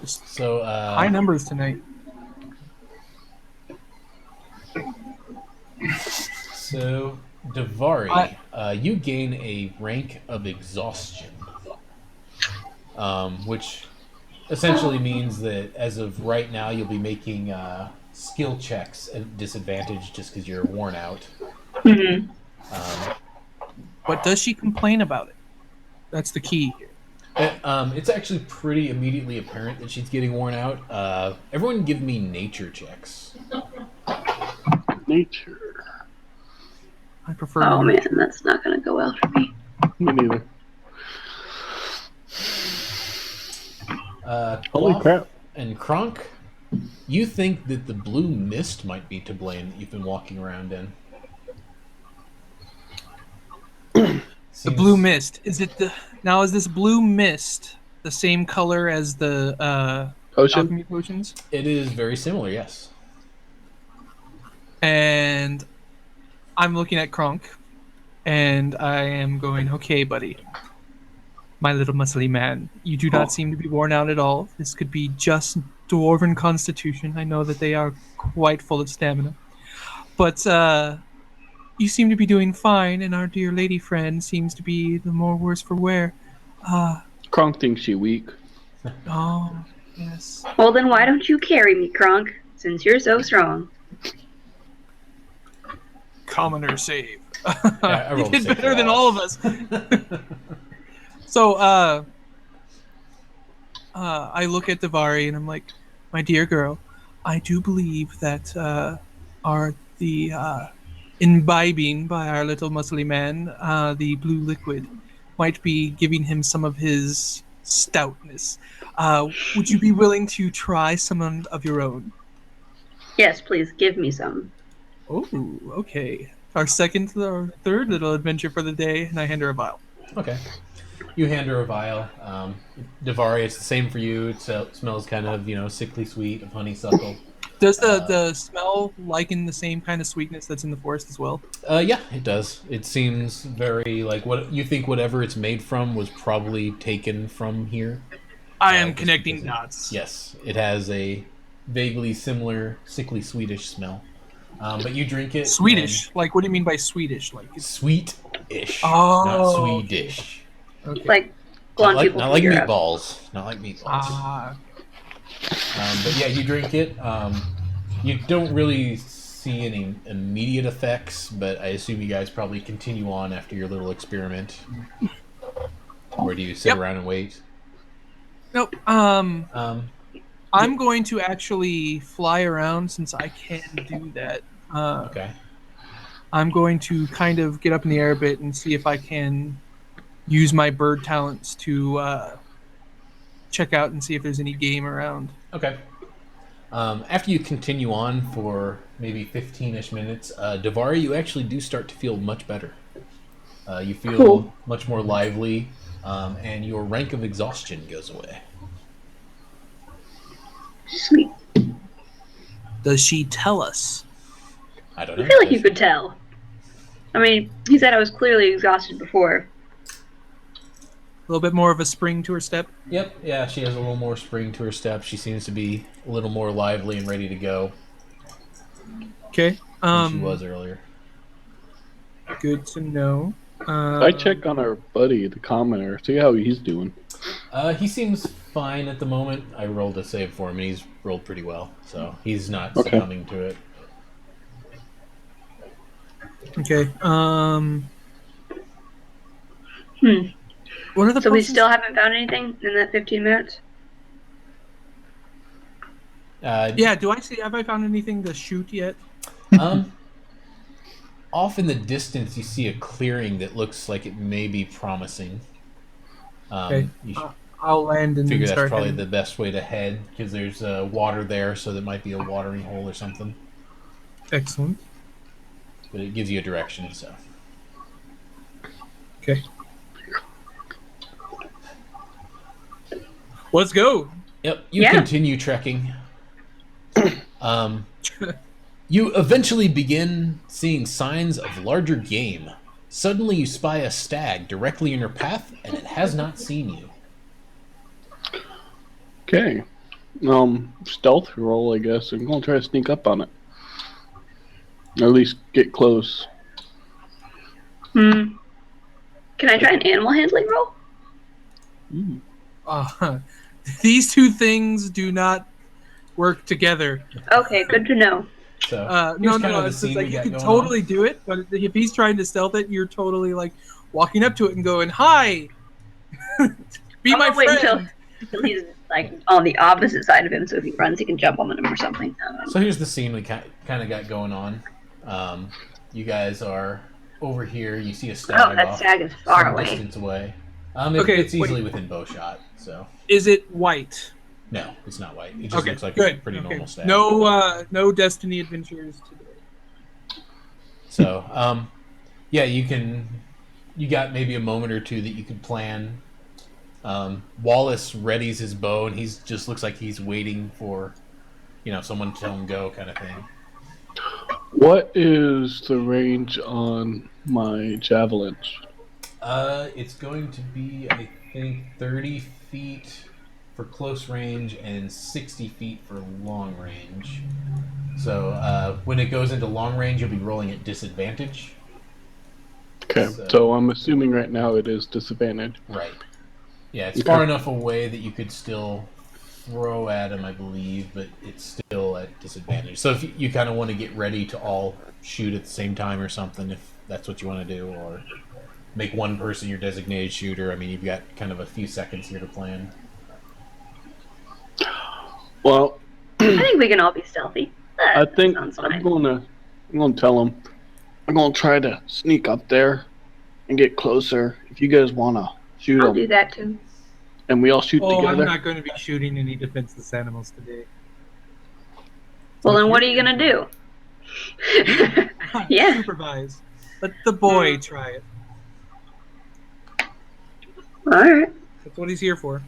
So, High numbers tonight. So, Davari, you gain a rank of exhaustion, which essentially means that as of right now, you'll be making skill checks at disadvantage just because you're worn out. Mm-hmm. But does she complain about it? That's the key here. It's actually pretty immediately apparent that she's getting worn out. Everyone give me nature checks. Nature. I prefer. Oh man, that's not gonna go well for me. Me neither. Holy Cloth crap. and Kronk, you think that the blue mist might be to blame that you've been walking around in. The blue mist. Is it the now? Is this blue mist the same color as the Potion? alchemy potions? It is very similar, yes. And I'm looking at Kronk, and I am going, okay, buddy. My little muscly man, you do not seem to be worn out at all. This could be just dwarven constitution. I know that they are quite full of stamina. But you seem to be doing fine, and our dear lady friend seems to be the more worse for wear. Uh, Kronk thinks she weak. oh, yes. Well, then why don't you carry me, Kronk, since you're so strong? Commoner save. I You rolled a did save for better than all of loss. us. So, I look at Davari and I'm like, my dear girl, I do believe that our the imbibing by our little muscly man, the blue liquid, might be giving him some of his stoutness. Would you be willing to try some of your own? Yes, please give me some. Oh, okay. Our second or third little adventure for the day, and I hand her a vial. Okay. You hand her a vial. Davari, it's the same for you. It smells kind of, sickly sweet of honeysuckle. Does the Uh, the smell liken the same kind of sweetness that's in the forest as well? yeah, it does. It seems very like what you think. Whatever it's made from was probably taken from here. I am Just connecting because dots. yes, it has a vaguely similar sickly Swedish smell. But you drink it and Swedish? Like, what do you mean by Swedish? Like, it's sweet-ish, not okay, Swedish. okay. Like Not blonde like people not from like Europe. meatballs. Not like meatballs. Okay. But yeah, you drink it. You don't really see any immediate effects, but I assume you guys probably continue on after your little experiment, or do you sit Yep. around and wait? Nope. Um, yeah, I'm going to actually fly around since I can do that. okay. I'm going to kind of get up in the air a bit and see if I can use my bird talents to check out and see if there's any game around. Okay. After you continue on for maybe 15-ish minutes, Davari, you actually do start to feel much better. You Cool. feel much more lively, and your rank of exhaustion goes away. Sweet. Does she tell us? I don't I know. feel like Does you she? could tell. I mean, he said I was clearly exhausted before. A little bit more of a spring to her step. Yep. Yeah, she has a little more spring to her step. She seems to be a little more lively and ready to go Okay. than she was earlier. Good to know. I check on our buddy, the commoner, see how he's doing. He seems fine at the moment. I rolled a save for him, and he's rolled pretty well, so he's not Okay. succumbing to it. Okay. Hmm. What are the So we potions? still haven't found anything in that 15 minutes? Yeah. Do I see? Have I found anything to shoot yet? Um, Off in the distance, you see a clearing that looks like it may be promising. Okay. You I'll land and then figure that's start probably heading. the best way to head because there's water there, so there might be a watering hole or something. Excellent. But it gives you a direction, so. Okay. Let's go. Yep, you Yeah. continue trekking. You eventually begin seeing signs of larger game. Suddenly, you spy a stag directly in your path, and it has not seen you. Okay. Stealth roll, I guess. I'm gonna try to sneak up on it. Or at least get close. Hmm. Can I try an animal handling roll? Ooh. These two things do not work together. Okay, good to know. So No, here's no, kind no. of the It's just scene we like you got can going totally on. do it, but if he's trying to stealth it, you're totally like walking up to it and going, "Hi, be I'm my gonna wait friend." until he's like on the opposite side of him, so if he runs, he can jump on him or something. So here's the scene we kind of got going on. You guys are over here. You see a Oh, stag that off stag is far some away. distance away. Okay, It's easily wait. within bow shot. So Is it white? no, it's not white. It just Okay, looks like a good. pretty Okay, normal stag. no Destiny adventures today. So yeah, you got maybe a moment or two that you could plan. Wallace readies his bow, and he's just looks like he's waiting for someone to tell him go, kind of thing. What is the range on my javelins? It's going to be, I think, 30 feet for close range and 60 feet for long range. So when it goes into long range, you'll be rolling at disadvantage. Okay, so I'm assuming right now it is disadvantage. Right. Yeah, it's Okay. far enough away that you could still throw at him, I believe, but it's still at disadvantage. So if you kind of want to get ready to all shoot at the same time or something, if that's what you want to do, or make one person your designated shooter, I mean, you've got kind of a few seconds here to plan. Well, I think we can all be stealthy. I That think sounds I'm fine. gonna tell him. I'm gonna try to sneak up there and get closer. If you guys wanna shoot I'll them, do that too. and we all shoot Oh, I'm together. not going to be shooting any defenseless animals today. Well, then what are you gonna do? Yeah. Supervise. Let the boy try it. All right. That's what he's here for.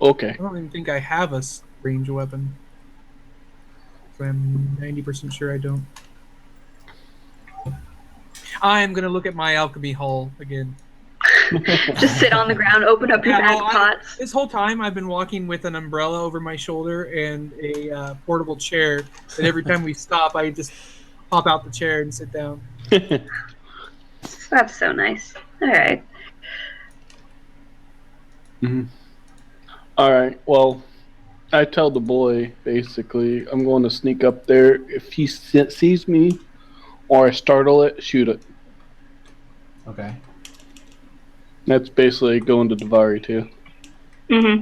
Okay. I don't even think I have a range weapon. So I'm 90% sure I don't. I'm going to look at my alchemy hull again. Just sit on the ground, open up your bag of pots. This whole time I've been walking with an umbrella over my shoulder and a portable chair. And every time we stop, I just pop out the chair and sit down. That's so nice. All right. Mm-hmm. All right. Well, I tell the boy basically I'm going to sneak up there. If he sees me or I startle it, shoot it. Okay. That's basically going to Davari too. Mm-hmm.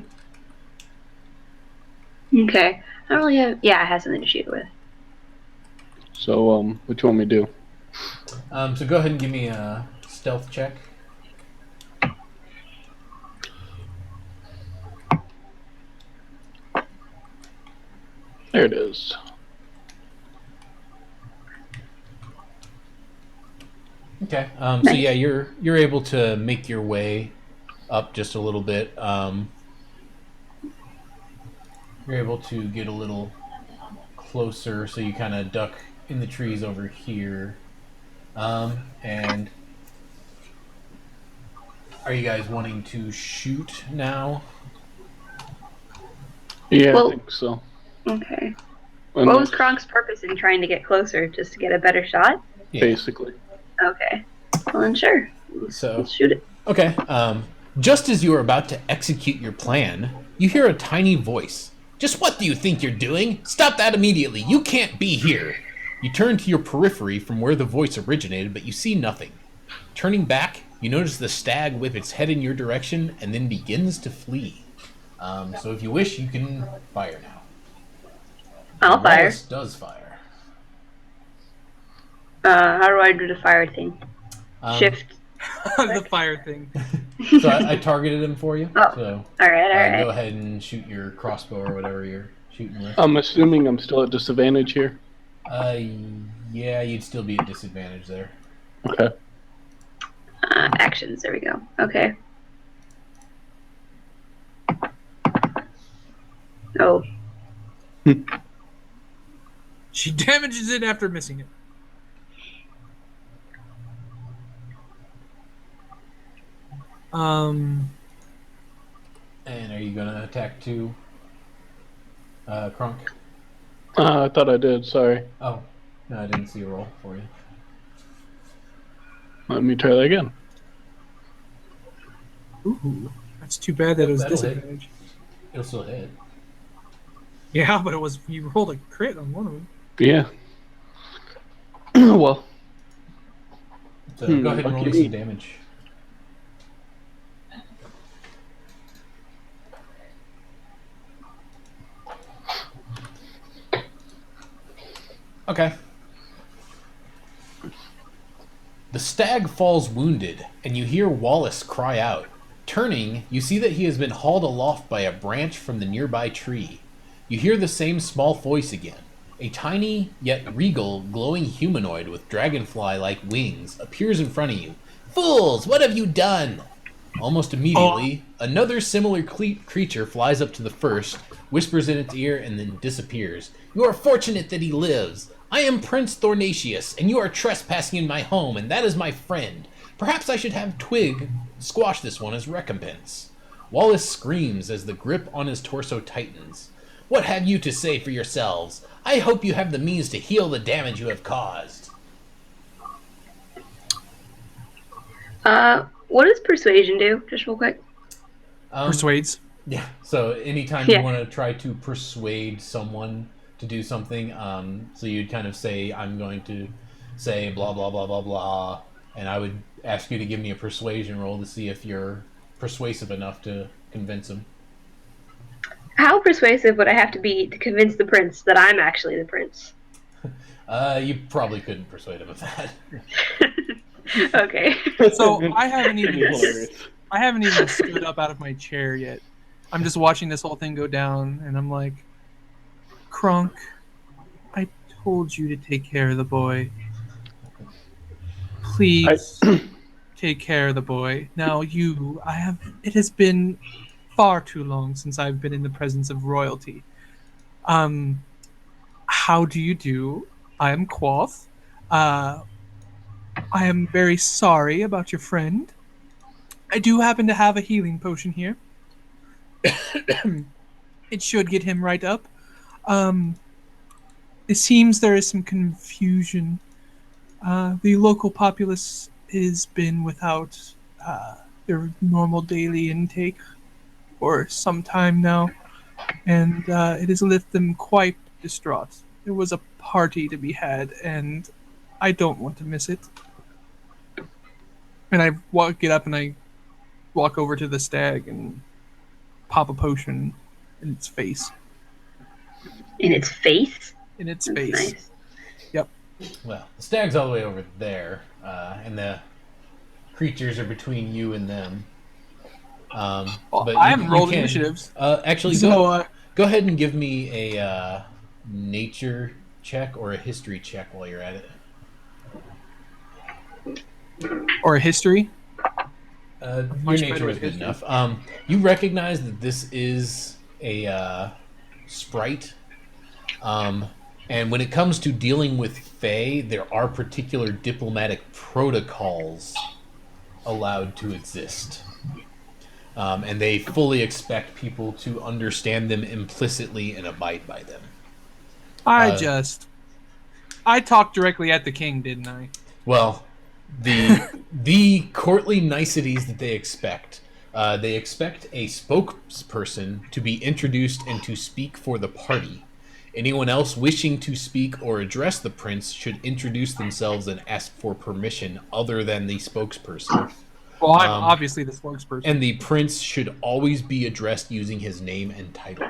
Okay. I don't really have. Yeah, I have something to shoot with. So, what do you want me to do? So go ahead and give me a stealth check. There it is. Okay. So yeah, you're able to make your way up just a little bit. You're able to get a little closer, so you kind of duck in the trees over here. And are you guys wanting to shoot now? Yeah, Well, I think so. Okay. And What was Kronk's purpose in trying to get closer? Just to get a better shot? Yeah. basically. Okay. Well, then sure. So Let's shoot it. okay. Just as you are about to execute your plan, you hear a tiny voice. Just what do you think you're doing? Stop that immediately. You can't be here. You turn to your periphery from where the voice originated, but you see nothing. Turning back, you notice the stag whip its head in your direction and then begins to flee. So if you wish, you can fire now. I'll fire. Wallace does fire. How do I do the fire thing? Shift. The fire thing. So I targeted him for you. Oh. So All right. go ahead and shoot your crossbow or whatever you're shooting with. I'm assuming I'm still at disadvantage here. Yeah, you'd still be at disadvantage there. Okay. Actions. There we go. Okay. Oh. She damages it after missing it. And are you gonna attack too, Kronk? I thought I did. Sorry. Oh, no, I didn't see a roll for you. Let me try that again. Ooh, that's too bad that it was That'll hit. disadvantage. It'll still hit. Yeah, but it was you rolled a crit on one of them. Yeah. Well. So go ahead and roll me lucky some damage. Okay. The stag falls wounded, and you hear Wallace cry out. Turning, you see that he has been hauled aloft by a branch from the nearby tree. You hear the same small voice again. A tiny, yet regal, glowing humanoid with dragonfly-like wings appears in front of you. Fools, what have you done? Almost immediately, another similar creature flies up to the first, whispers in its ear, and then disappears. You are fortunate that he lives. I am Prince Thornatius, and you are trespassing in my home, and that is my friend. Perhaps I should have Twig squash this one as recompense. Wallace screams as the grip on his torso tightens. What have you to say for yourselves? I hope you have the means to heal the damage you have caused. What does persuasion do? Just real quick. Persuades. Yeah. So anytime you Yeah. want to try to persuade someone to do something, so you'd kind of say, "I'm going to say blah blah blah blah blah," and I would ask you to give me a persuasion roll to see if you're persuasive enough to convince him. How persuasive would I have to be to convince the prince that I'm actually the prince? You probably couldn't persuade him of that. Okay. So It'd be hilarious. I haven't even stood up out of my chair yet. I'm just watching this whole thing go down, and I'm like, Kronk, I told you to take care of the boy. I Please take care of the boy. Now it has been far too long since I've been in the presence of royalty. Um, how do you do? I am Quoth. Uh, I am very sorry about your friend. I do happen to have a healing potion here. It should get him right up. Um, it seems there is some confusion. The local populace has been without their normal daily intake for some time now, and it has left them quite distraught. There was a party to be had, and I don't want to miss it. And get up and I walk over to the stag and pop a potion in its face. In its face? In its That's face. nice. Yep. Well, the stag's all the way over there, and the creatures are between you and them. Well, But I you, haven't you rolled can initiatives. actually So, go ahead and give me a nature check or a history check while you're at it. or a history. Your Much nature better was at good history. enough. You recognize that this is a sprite. And when it comes to dealing with Fae, there are particular diplomatic protocols allowed to exist. And they fully expect people to understand them implicitly and abide by them. I Uh, just I talked directly at the king, didn't I? Well, the courtly niceties that they expect. They expect a spokesperson to be introduced and to speak for the party. Anyone else wishing to speak or address the prince should introduce themselves and ask for permission other than the spokesperson. Well, I'm Um, obviously the spokesperson. and the prince should always be addressed using his name and title.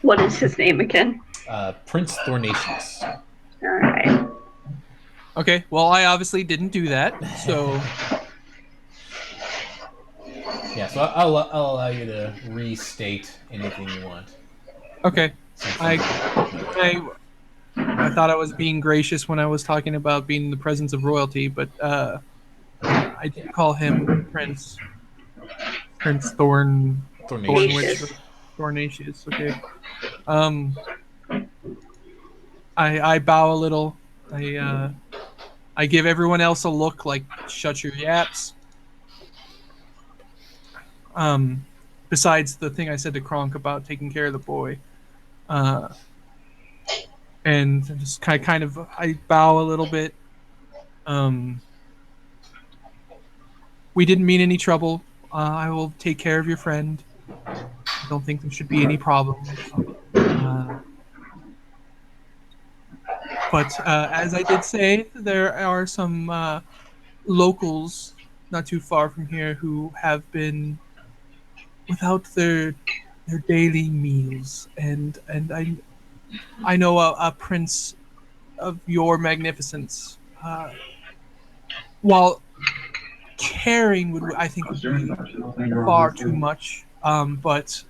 What is his name again? Prince Thornatius. Alright. Okay, well, I obviously didn't do that, so Yeah, so I'll allow you to restate anything you want. okay. Since I you I I thought I was being gracious when I was talking about being in the presence of royalty, but I did call him Prince Thornwich, Thornatius. or Thornatius. Okay. Um, I bow a little. I give everyone else a look like shut your yaps. Um, besides the thing I said to Kronk about taking care of the boy, uh, and just kind of I bow a little bit. Um, we didn't mean any trouble. I will take care of your friend. I don't think there should be any problems. Uh, but as I did say, there are some locals not too far from here who have been without their daily meals, and I know a prince of your magnificence. While caring would I think would be far too much, but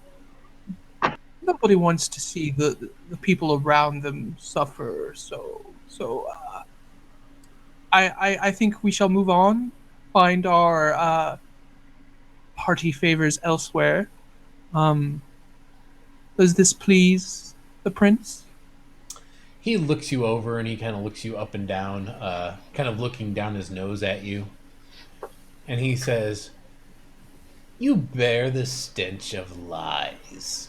nobody wants to see the people around them suffer. So I think we shall move on, find our party favors elsewhere. Um, does this please the prince? He looks you over and he kind of looks you up and down, kind of looking down his nose at you. And he says, You bear the stench of lies.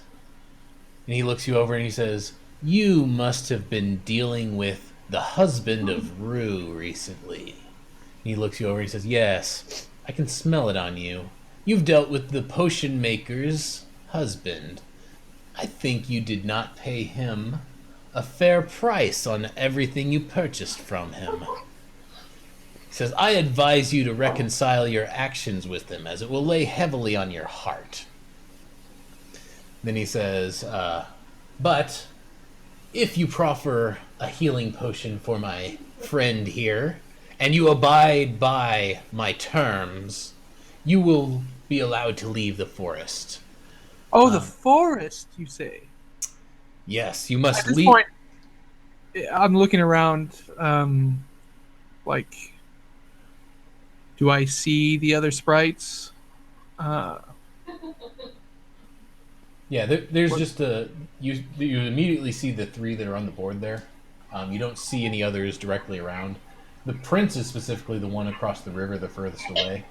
And he looks you over and he says, you must have been dealing with the husband of Rue recently. And he looks you over and he says, yes, I can smell it on you. You've dealt with the potion maker's husband. I think you did not pay him a fair price on everything you purchased from him. He says, I advise you to reconcile your actions with him, as it will lay heavily on your heart. Then he says, but if you proffer a healing potion for my friend here, and you abide by my terms, you will be allowed to leave the forest. Oh, the forest, you say? Yes, you must At this leave. point, I'm looking around, like, do I see the other sprites? Yeah, there's just you immediately see the three that are on the board there. You don't see any others directly around. The prince is specifically the one across the river, the furthest away.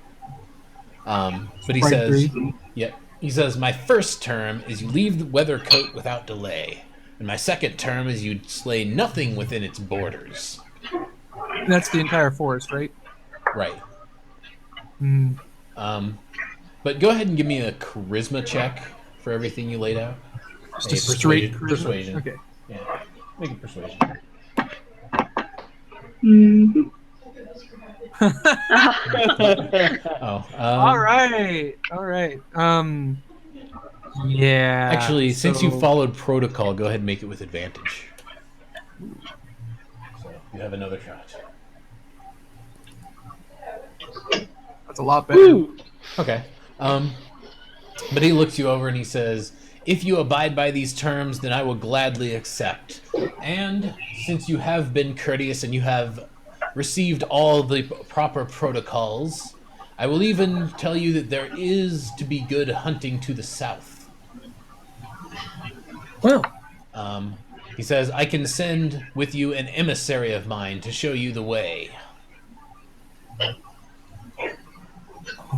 But he Sprite says, 3. "Yep." He says, "My first term is you leave the Weathercoat without delay, and my second term is you slay nothing within its borders." That's the entire forest, right? Right. Hmm. But go ahead and give me a charisma check for everything you laid out. Just a straight charisma? Persuasion. Okay. Yeah, make it persuasion. Mm-hmm. Oh, All right. Yeah. actually, since you so- followed protocol, go ahead and make it with advantage. So you have another shot. That's a lot better. Woo! Okay. But he looks you over and he says, if you abide by these terms, then I will gladly accept. And since you have been courteous and you have received all the proper protocols, I will even tell you that there is to be good hunting to the south. Well, He says, I can send with you an emissary of mine to show you the way.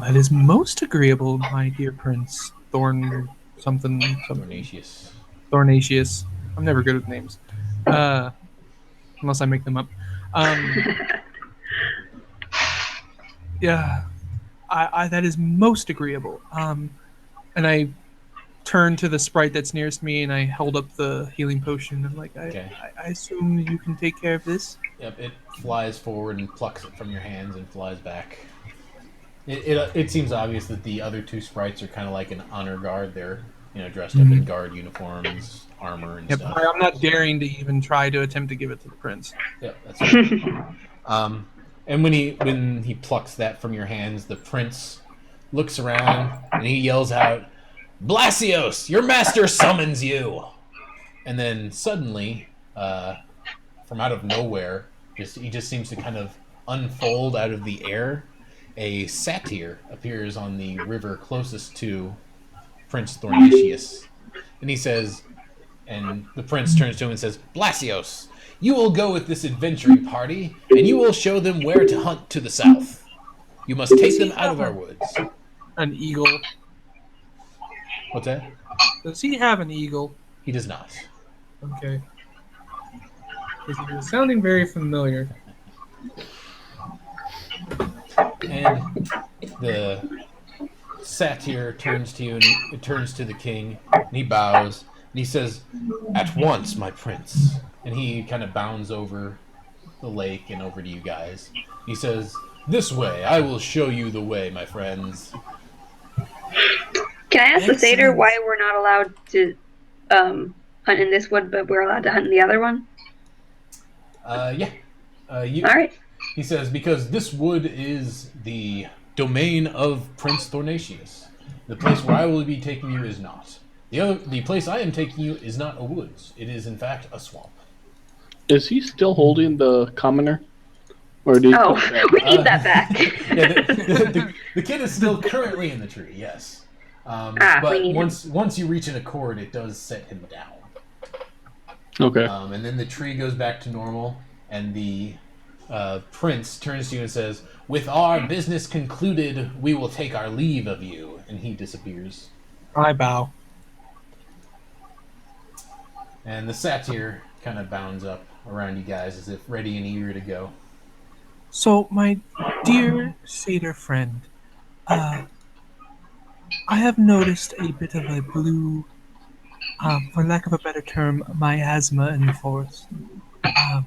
that is most agreeable, my dear Prince something. Dornatius. Thornatius. I'm never good with names, unless I make them up. Yeah, I that is most agreeable. And I turn to the sprite that's nearest me and I held up the healing potion. I'm like, Okay. I assume you can take care of this. Yep, it flies forward and plucks it from your hands and flies back. It seems obvious that the other two sprites are kind of like an honor guard. They're dressed up in guard uniforms, armor, and Yep, stuff. I'm not daring to even try to attempt to give it to the prince. Yep, that's right. And when he plucks that from your hands, the prince looks around and he yells out, "Blasios, your master summons you!" And then suddenly, from out of nowhere, he just seems to kind of unfold out of the air. A satyr appears on the river closest to Prince Thornatius, and he says, and the prince turns to him and says, "Blasios, you will go with this adventuring party, and you will show them where to hunt to the south. You must take them out of our woods." An eagle. What's that? Does he have an eagle? He does not. Okay. Because he was sounding very familiar. And the satyr turns to you and he turns to the king and he bows and he says, "At once, my prince." And he kind of bounds over the lake and over to you guys. He says, "This way, I will show you the way, my friends." Can I ask the satyr Excellent. why we're not allowed to hunt in this wood, but we're allowed to hunt in the other one? Yeah. All right. He says, because this wood is the domain of Prince Thornatius. The place where I will be taking you is not. The place I am taking you is not a woods. It is, in fact, a swamp. Is he still holding the commoner? Or did he Oh, put that? we need that back. Yeah, the kid is still currently in the tree, yes. we But need once you reach an accord, it does set him down. Okay. And then the tree goes back to normal, and the prince turns to you and says, "With our business concluded, we will take our leave of you." and he disappears. I bow. And the satyr kind of bounds up around you guys as if ready and eager to go. So, my dear satyr friend, I have noticed a bit of a blue, for lack of a better term, miasma in the forest. Um,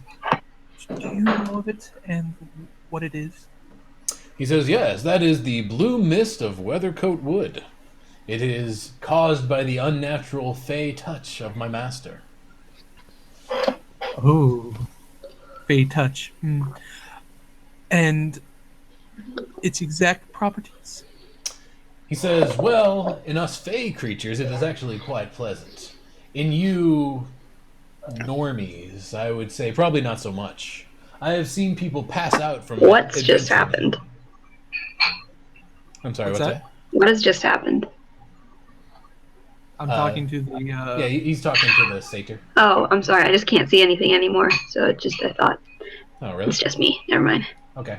do you know of it and what it is? He says, yes, that is the blue mist of Weathercoat Wood. It is caused by the unnatural fey touch of my master. Oh, Fey touch. And its exact properties? He says, well, in us fey creatures, it is actually quite pleasant. In you normies, I would say probably not so much. I have seen people pass out from What's just adventuring. happened? I'm sorry, What's what's that? that? What has just happened? I'm talking to the. Yeah, he's talking to the satyr. Oh, I'm sorry. I just can't see anything anymore. So I thought Oh, really? it's just me. Never mind. Okay.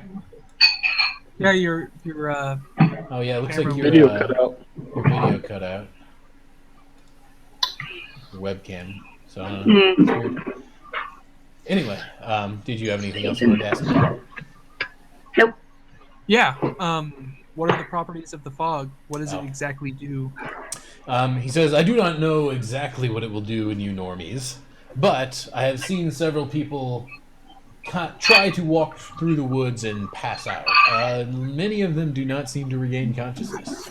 Yeah, your Oh, yeah, it looks camera like was- Video cut out. your video cut out. Your webcam. So, I don't know. It's Mm. weird. Anyway, did you have anything else you wanted to ask him? Nope. Yeah. What are the properties of the fog? What does it Oh. exactly do? He says, I do not know exactly what it will do in you normies, but I have seen several people try to walk through the woods and pass out. Many of them do not seem to regain consciousness.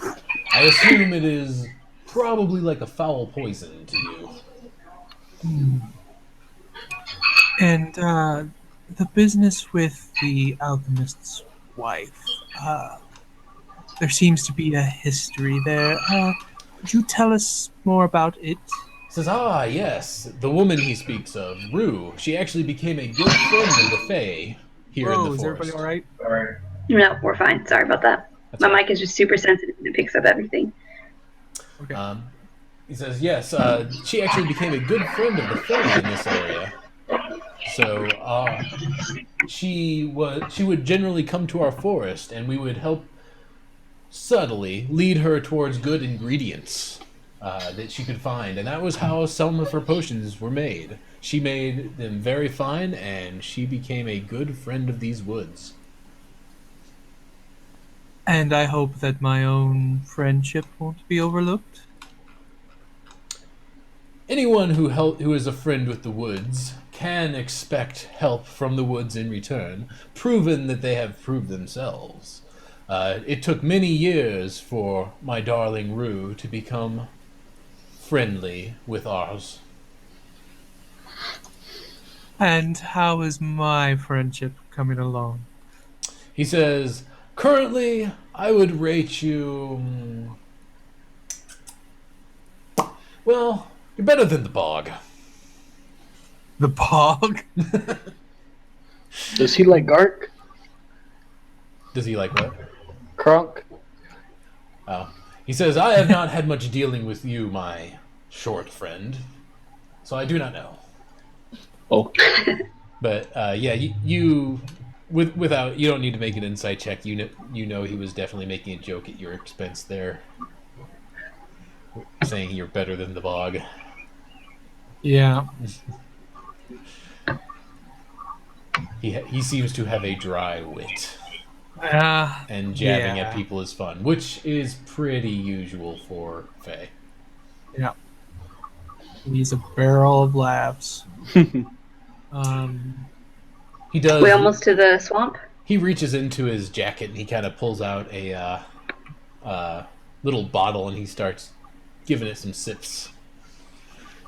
I assume it is probably like a foul poison to you. And the business with the alchemist's wife. There seems to be a history there. Could you tell us more about it? Says, ah, yes, the woman he speaks of, Rue. She actually became a good friend of the Fae here in the Whoa, is everybody forest. all right? No, we're fine. Sorry about that. That's My all right. mic is just super sensitive and it picks up everything. Okay. He says, yes, she actually became a good friend of the Fae in this area. So, she would generally come to our forest, and we would help subtly lead her towards good ingredients that she could find. And that was how some of her potions were made. She made them very fine, and she became a good friend of these woods. And I hope that my own friendship won't be overlooked. Anyone who is a friend with the woods can expect help from the woods in return, proven that they have proved themselves. It took many years for my darling Rue to become friendly with ours. And how is my friendship coming along? He says, currently, I would rate you... well, you're better than the bog. The bog? Does he like Gark? Does he like what? Kronk? Oh. He says, I have not had much dealing with you, my short friend. So I do not know. Oh. But, yeah, you without, you don't need to make an insight check. You know he was definitely making a joke at your expense there. Saying you're better than the bog. Yeah. He seems to have a dry wit. And jabbing yeah. at people is fun, which is pretty usual for Faye. Yeah. He's a barrel of laughs. He does. We almost to the swamp? He reaches into his jacket and he kind of pulls out a little bottle and he starts giving it some sips.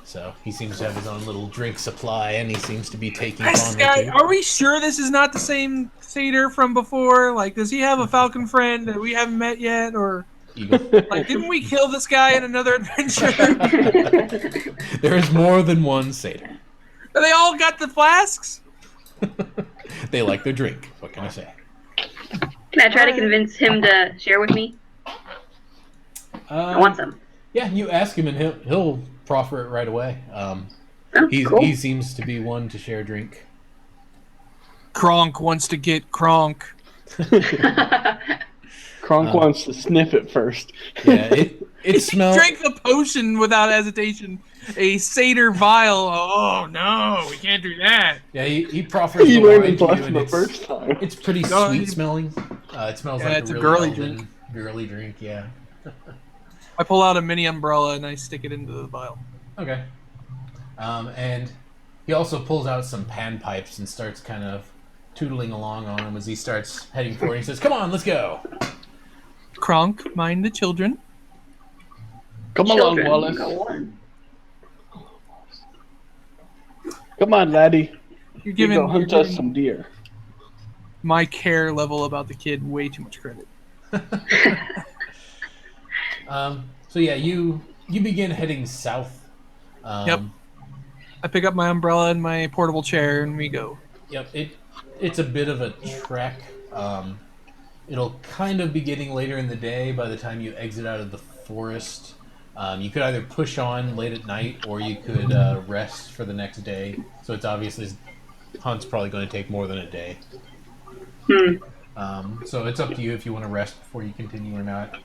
So he seems to have his own little drink supply and he seems to be taking This fondly guy, too. are we sure this is not the same satyr from before? Like, does he have a falcon friend that we haven't met yet? Or, Eagle. like, didn't we kill this guy in another adventure? There is more than one satyr. They all got the flasks? They like their drink. What can I say? Can I try to convince him to share with me? I want some. Yeah, you ask him and he'll proffer it right away. Oh, cool. He seems to be one to share a drink. Kronk wants to get Kronk. Kronk wants to sniff it first. Yeah, it He smells. drank the potion without hesitation. A satyr vial. Oh no, we can't do that. Yeah, he proffers He the learned wine his to you, lesson and the first time. it's pretty No, sweet smelling. It smells yeah, like a it's a really girly elven, girly drink. Yeah. I pull out a mini umbrella and I stick it into the vial. Okay. And he also pulls out some pan pipes and starts kind of tootling along on them as he starts heading forward. He says, "Come on, let's go." Kronk, mind the children. Come along, Children, Wallace. go on. Come on, laddie. You're You go giving, hunt us some deer. my care level about the kid way too much credit. So yeah, you begin heading south. Yep. I pick up my umbrella and my portable chair and we go. Yep. It's a bit of a trek. It'll kind of be getting later in the day by the time you exit out of the forest. You could either push on late at night or you could rest for the next day. So it's obviously hunt's probably going to take more than a day. So it's up to you if you want to rest before you continue or not.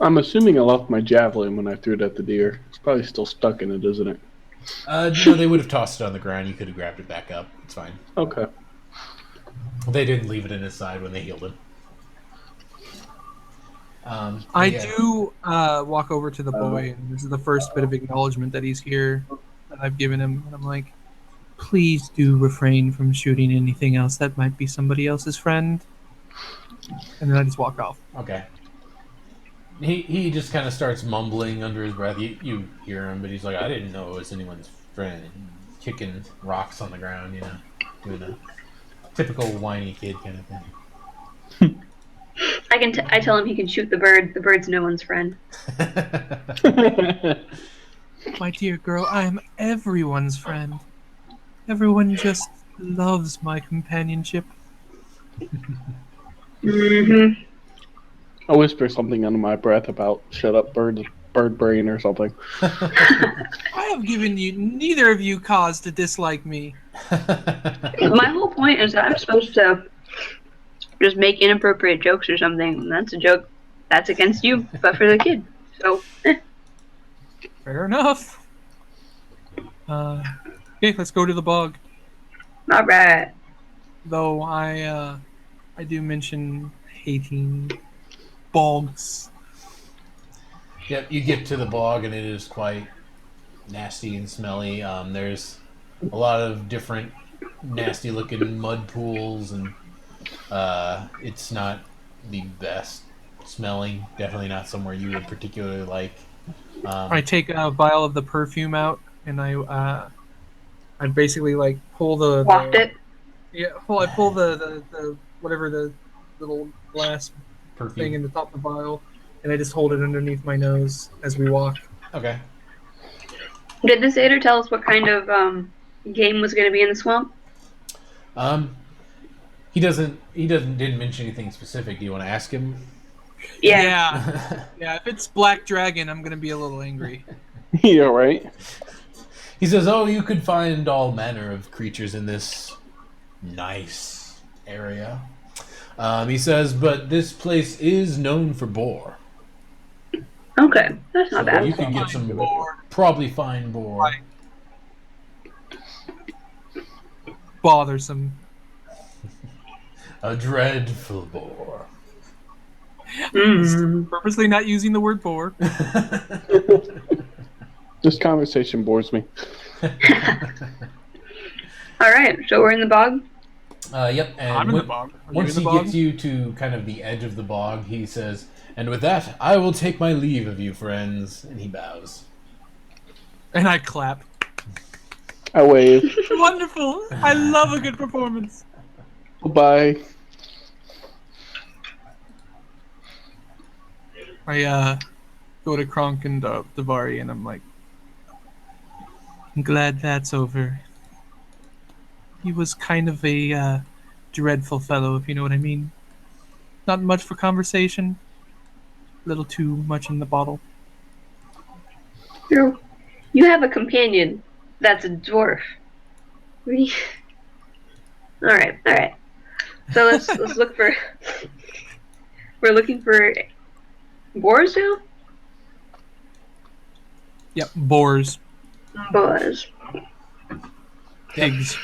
I'm assuming I left my javelin when I threw it at the deer. It's probably still stuck in it, isn't it? No, they would have tossed it on the ground. You could have grabbed it back up. It's fine. Okay. They didn't leave it in his side when they healed him. I yeah. do walk over to the boy, and this is the first bit of acknowledgement that he's here that I've given him. And I'm like, please do refrain from shooting anything else that might be somebody else's friend. And then I just walk off. Okay. He just kind of starts mumbling under his breath. You hear him, but he's like, I didn't know it was anyone's friend. Kicking rocks on the ground, doing a typical whiny kid kind of thing. I tell him he can shoot the bird. The bird's no one's friend. My dear girl, I am everyone's friend. Everyone just loves my companionship. Mm-hmm. I whisper something under my breath about shut up bird brain or something. I have given you neither of you cause to dislike me. My whole point is that I'm supposed to just make inappropriate jokes or something. And that's a joke that's against you, but for the kid. So, Fair enough. Okay, let's go to the bog. all right. Though I do mention hating bogs. Yep, you get to the bog and it is quite nasty and smelly. There's a lot of different nasty looking mud pools and it's not the best smelling. Definitely not somewhere you would particularly like. I take a vial of the perfume out and I basically like pull the Waft it. Yeah, I pull the whatever the little glass Perfume. thing in the top of the vial, and I just hold it underneath my nose as we walk. Okay. Did the satyr tell us what kind of game was going to be in the swamp? He didn't mention anything specific. Do you want to ask him? Yeah. If it's Black Dragon, I'm gonna be a little angry. Yeah, right. He says, "Oh, you could find all manner of creatures in this nice area." He says, "But this place is known for boar. Okay, that's So not bad. you could get some Boar. probably fine boar." Right. Bothersome. A dreadful boar. Purposely not using the word boar. This conversation bores me. All right, so we're in the bog. Yep. And I'm in the bog. Are you once in the he bog? gets you to kind of the edge of the bog, he says, "And with that, I will take my leave of you, friends." And he bows. And I clap. I wave. Wonderful! I love a good performance. Bye. I go to Kronk and Davari, and I'm like, I'm glad that's over. He was kind of a dreadful fellow, if you know what I mean. Not much for conversation. A little too much in the bottle. You have a companion that's a dwarf. All right. So let's look for. We're looking for boars now? Yep, boars, Boars. Yep. pigs,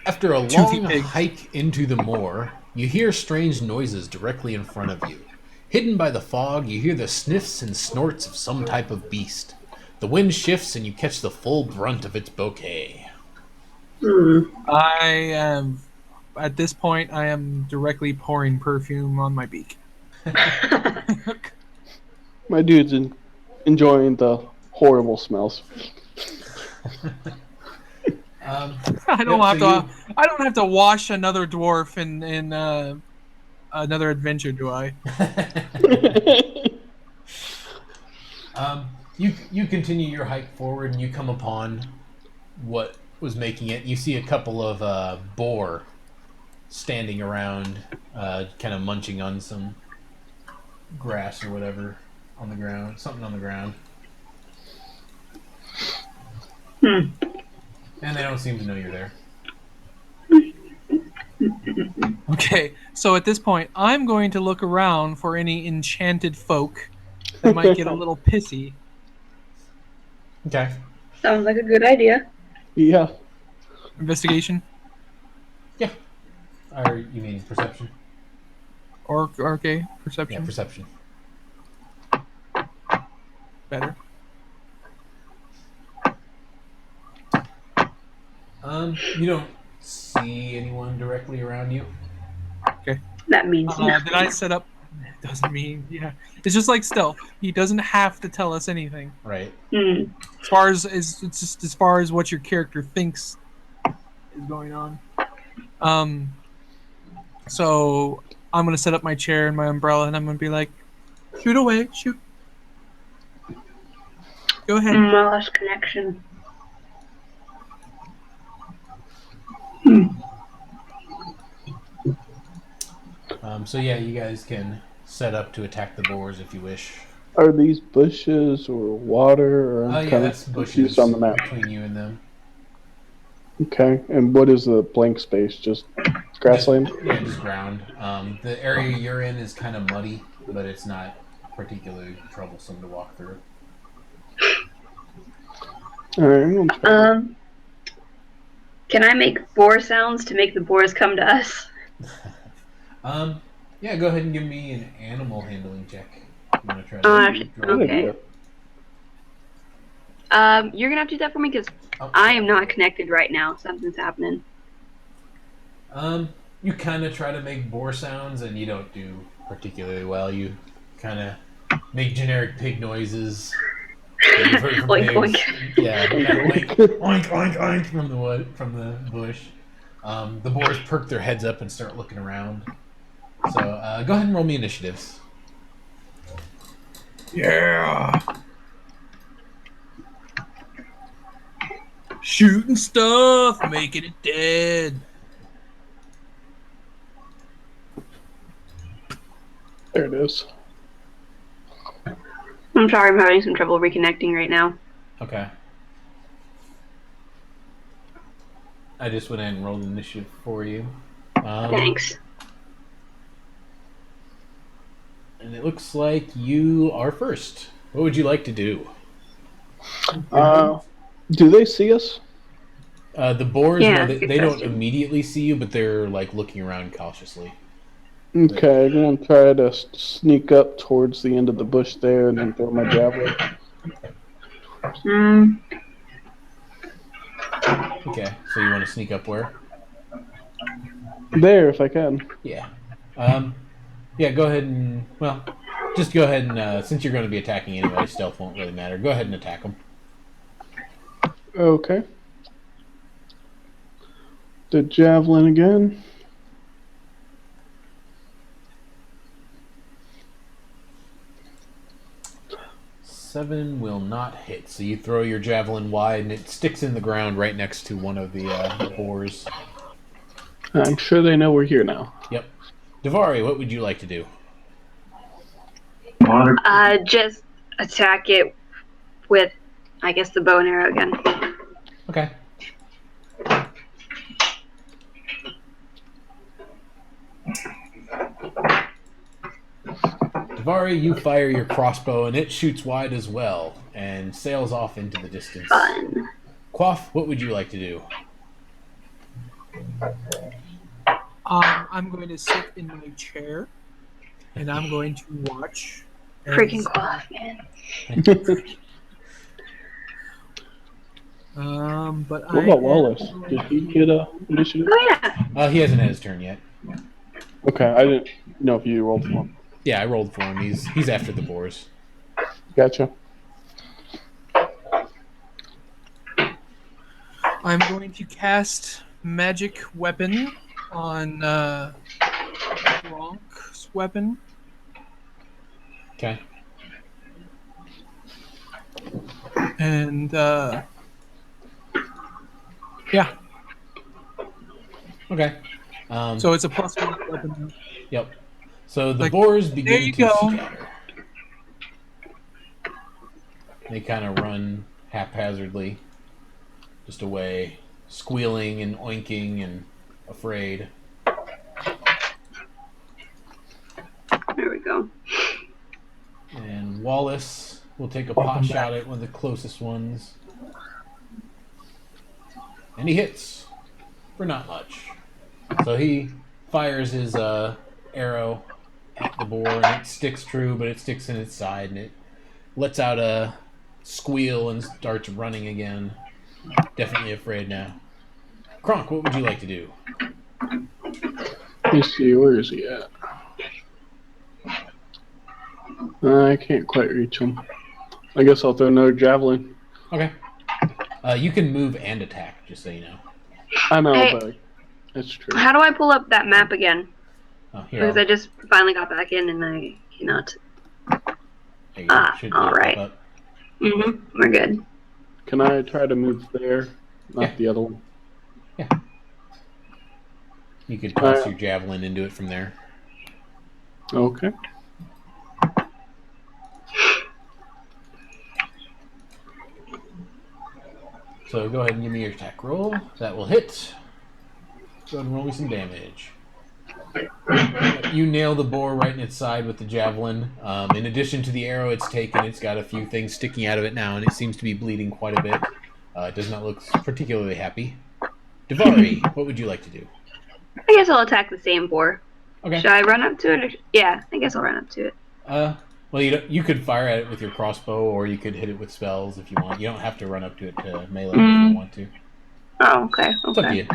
After a toothy long pigs. hike into the moor, you hear strange noises directly in front of you. Hidden by the fog, you hear the sniffs and snorts of some type of beast. The wind shifts and you catch the full brunt of its bouquet. I am at this point. I am directly pouring perfume on my beak. My dude's enjoying the horrible smells. I don't Yep, so have you to. I don't have to wash another dwarf in another adventure, do I? you continue your hike forward and you come upon what was making it. You see a couple of boar standing around, kind of munching on some grass or whatever on the ground, something on the ground. And they don't seem to know you're there. Okay, so at this point, I'm going to look around for any enchanted folk that might get a little pissy. Okay. Sounds like a good idea. Yeah. Investigation Yeah. Or you mean perception? or okay, Yeah, perception, perception. better. You don't see anyone directly around you. Okay. That means Did I nothing. set up? Doesn't mean yeah. It's just like stealth. He doesn't have to tell us anything. Right. As far as it's just as far as what your character thinks is going on. So I'm gonna set up my chair and my umbrella, and I'm gonna be like, "Shoot away, shoot. Go ahead." Lost connection. So yeah, you guys can set up to attack the boars if you wish. Are these bushes or water? Or Oh I'm yeah, kind of that's confused bushes on the map. between you and them. Okay. And what is the blank space? Just grassland? Yeah, just ground. The area you're in is kind of muddy, but it's not particularly troublesome to walk through. All right. I'm gonna try. Can I make boar sounds to make the boars come to us? Yeah, go ahead and give me an animal handling check. If you want to try to draw. Good Okay. idea. You're gonna have to do that for me because Oh, I am not connected right now. Something's happening. You kind of try to make boar sounds, and you don't do particularly well. You kind of make generic pig noises. That you've heard from Oink, pigs. oink. Yeah, kind of oink, oink, oink from the wood, from the bush. The boars perk their heads up and start looking around. So go ahead and roll me initiatives. Yeah. Shooting stuff, making it dead. There it is. I'm sorry, I'm having some trouble reconnecting right now. Okay. I just went ahead and rolled initiative for you. Thanks. And it looks like you are first. What would you like to do? Do they see us? The boars, Yeah, no, good they don't question. immediately see you, but they're like looking around cautiously. Okay, I'm gonna try to sneak up towards the end of the bush there and then throw my javelin. Okay, so you want to sneak up where? There, if I can. Yeah. Yeah, go ahead and, well, just go ahead and, since you're going to be attacking anyway, stealth won't really matter. Go ahead and attack them. Okay. The javelin again. Seven will not hit. So you throw your javelin wide, and it sticks in the ground right next to one of the boars. I'm sure they know we're here now. Yep. Davari, what would you like to do? Just attack it with, I guess, the bow and arrow again. Okay. Davari, you fire your crossbow, and it shoots wide as well, and sails off into the distance. Fun. Quaff, what would you like to do? I'm going to sit in my chair, and I'm going to watch. Freaking As, Quaff, man. but What I about am Wallace? going Did he to- get a initiative? Oh yeah. He hasn't had his turn yet. Okay, I didn't know if you rolled for him. Yeah, I rolled for him. He's after the boars. Gotcha. I'm going to cast magic weapon on Gronk's weapon. Okay. And yeah, Okay. so it's a +1 weapon. Yep. So the Like, boars there begin you to go. scatter. They kind of run haphazardly, just away, squealing and oinking and afraid. There we go. And Wallace will take a pot shot at one of the closest ones. And he hits for not much. So he fires his arrow at the boar, and it sticks true, but it sticks in its side, and it lets out a squeal and starts running again. Definitely afraid now. Kronk, what would you like to do? Let me see, where is he at? I can't quite reach him. I guess I'll throw another javelin. Okay. You can move and attack, just so you know. I know, Hey. but that's true. How do I pull up that map again? Oh, here, Because I just finally got back in and I cannot. there you go. Should be all able to right. pop up. We're good. Can I try to move there? Not Yeah. the other one. You could toss your javelin into it from there. Okay. So go ahead and give me your attack roll. That will hit. Go ahead and roll me some damage. You nail the boar right in its side with the javelin. In addition to the arrow it's taken, it's got a few things sticking out of it now, and it seems to be bleeding quite a bit. It does not look particularly happy. Davari, what would you like to do? I guess I'll attack the same boar. Okay. Should I run up to it? Or... Yeah, I guess I'll run up to it. Well, you could fire at it with your crossbow, or you could hit it with spells if you want. You don't have to run up to it to melee if you don't want to. Oh, okay. It's up to you.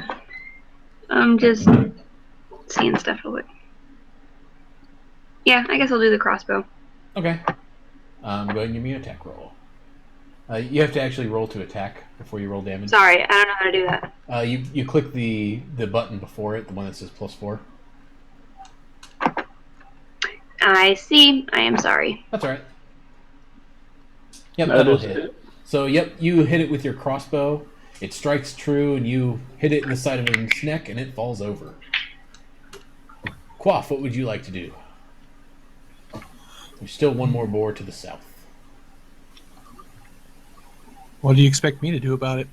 I'm just seeing stuff real quick. Yeah, I guess I'll do the crossbow. Okay. Go ahead and give me an attack roll. You have to actually roll to attack before you roll damage. Sorry, I don't know how to do that. You click the button before it, the one that says +4. I see. I am sorry. That's all right. Yep, That that'll is hit. it. So, yep, you hit it with your crossbow. It strikes true, and you hit it in the side of its neck, and it falls over. Quaff, what would you like to do? There's still one more boar to the south. What do you expect me to do about it?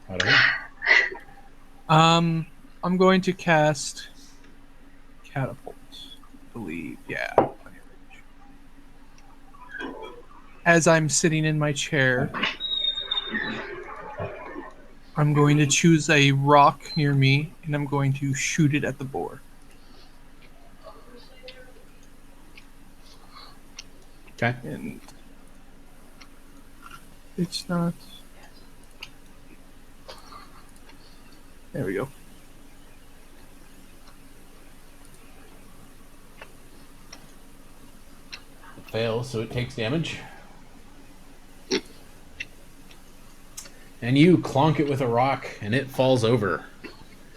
I don't know. I'm going to cast catapult. I believe, yeah. As I'm sitting in my chair, I'm going to choose a rock near me, and I'm going to shoot it at the boar. Okay. And it's not. There we go. It fails, so it takes damage. And you clonk it with a rock, and it falls over.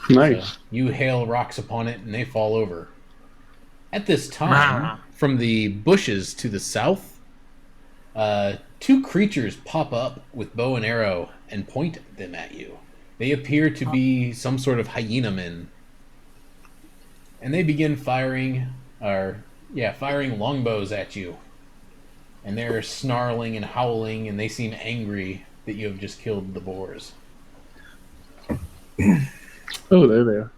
Nice. So you hail rocks upon it, and they fall over. At this time, from the bushes to the south, two creatures pop up with bow and arrow and point them at you. They appear to be some sort of hyena men. And they begin firing longbows at you. And they're snarling and howling, and they seem angry that you have just killed the boars. Oh, there they are.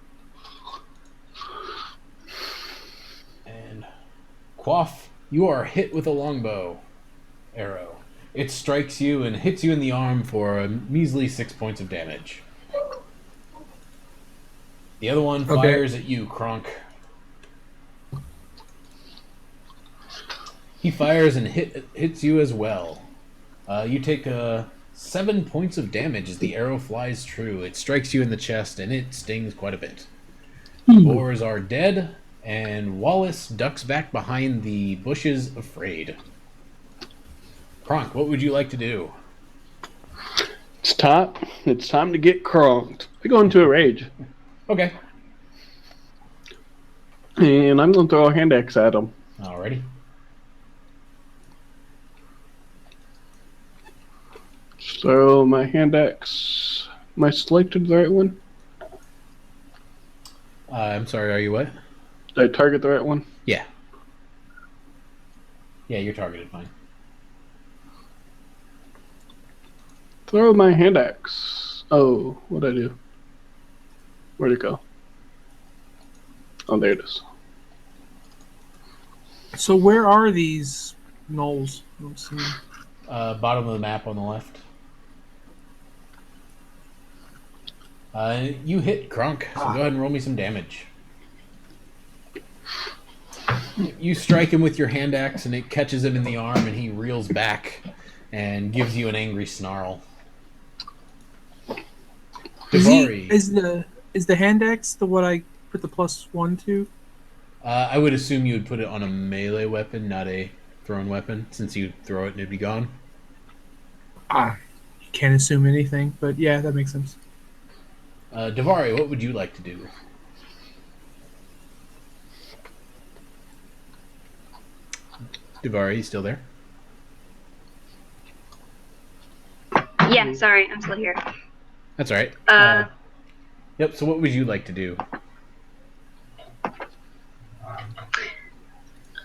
And Quaff, You are hit with a longbow arrow. It strikes you and hits you in the arm for a measly 6 points of damage. The other one Okay. fires at you, Kronk. He fires and hits you as well. You take 7 points of damage as the arrow flies true. It strikes you in the chest and it stings quite a bit. The boars are dead, and Wallace ducks back behind the bushes, afraid. Kronk, what would you like to do? It's time. It's time to get cronked. I go into a rage, Okay. and I'm going to throw a hand axe at him. Alrighty. So my hand axe. Am I selected the right one? I'm sorry, are you what? Did I target the right one? Yeah. Yeah, you're targeted fine. Throw my hand axe. Oh, what'd I do? Where'd it go? Oh, there it is. So where are these gnolls? I don't see them. Bottom of the map on the left. You hit Kronk, so go ahead and roll me some damage. You strike him with your hand axe, and it catches him in the arm, and he reels back and gives you an angry snarl. Davari. Is the hand axe the what I put the +1 to? I would assume you would put it on a melee weapon, not a thrown weapon, since you throw it and it'd be gone. Can't assume anything, but yeah, that makes sense. Davari, what would you like to do? Davari, you still there? Yeah, sorry, I'm still here. That's all right. Yep, so what would you like to do?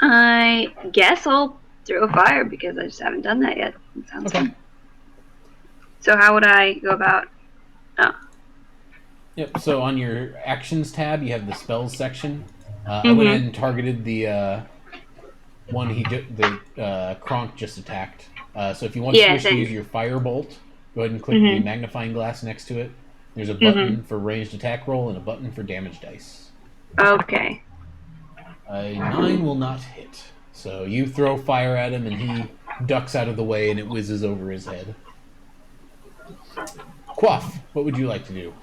I guess I'll throw a fire because I just haven't done that yet. It sounds fun. So how would I go about? Oh. Yep, so on your actions tab, you have the spells section. I went ahead and targeted the one Kronk just attacked. So if you want to switch to use your firebolt, go ahead and click the magnifying glass next to it. There's a button for ranged attack roll and a button for damage dice. Okay. A 9 will not hit. So you throw fire at him and he ducks out of the way and it whizzes over his head. Quaff, what would you like to do?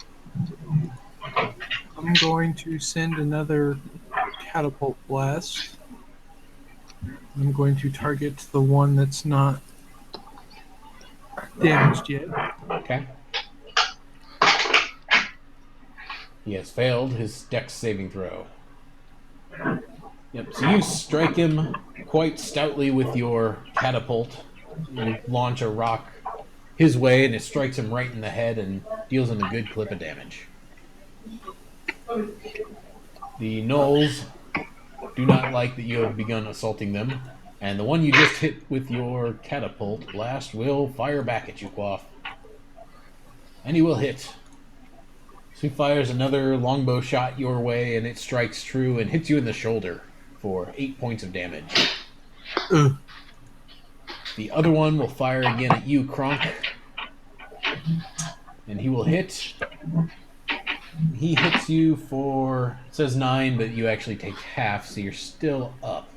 I'm going to send another catapult blast. I'm going to target the one that's not damaged yet. Okay. He has failed his dex saving throw. Yep, so you strike him quite stoutly with your catapult. You launch a rock his way and it strikes him right in the head and deals him a good clip of damage. The gnolls do not like that you have begun assaulting them, and the one you just hit with your catapult blast will fire back at you, Quaff. And he will hit. So he fires another longbow shot your way, and it strikes true and hits you in the shoulder for 8 points of damage. Ugh. The other one will fire again at you, Kronk. And he will hit. He hits you for, it says 9, but you actually take half, so you're still up.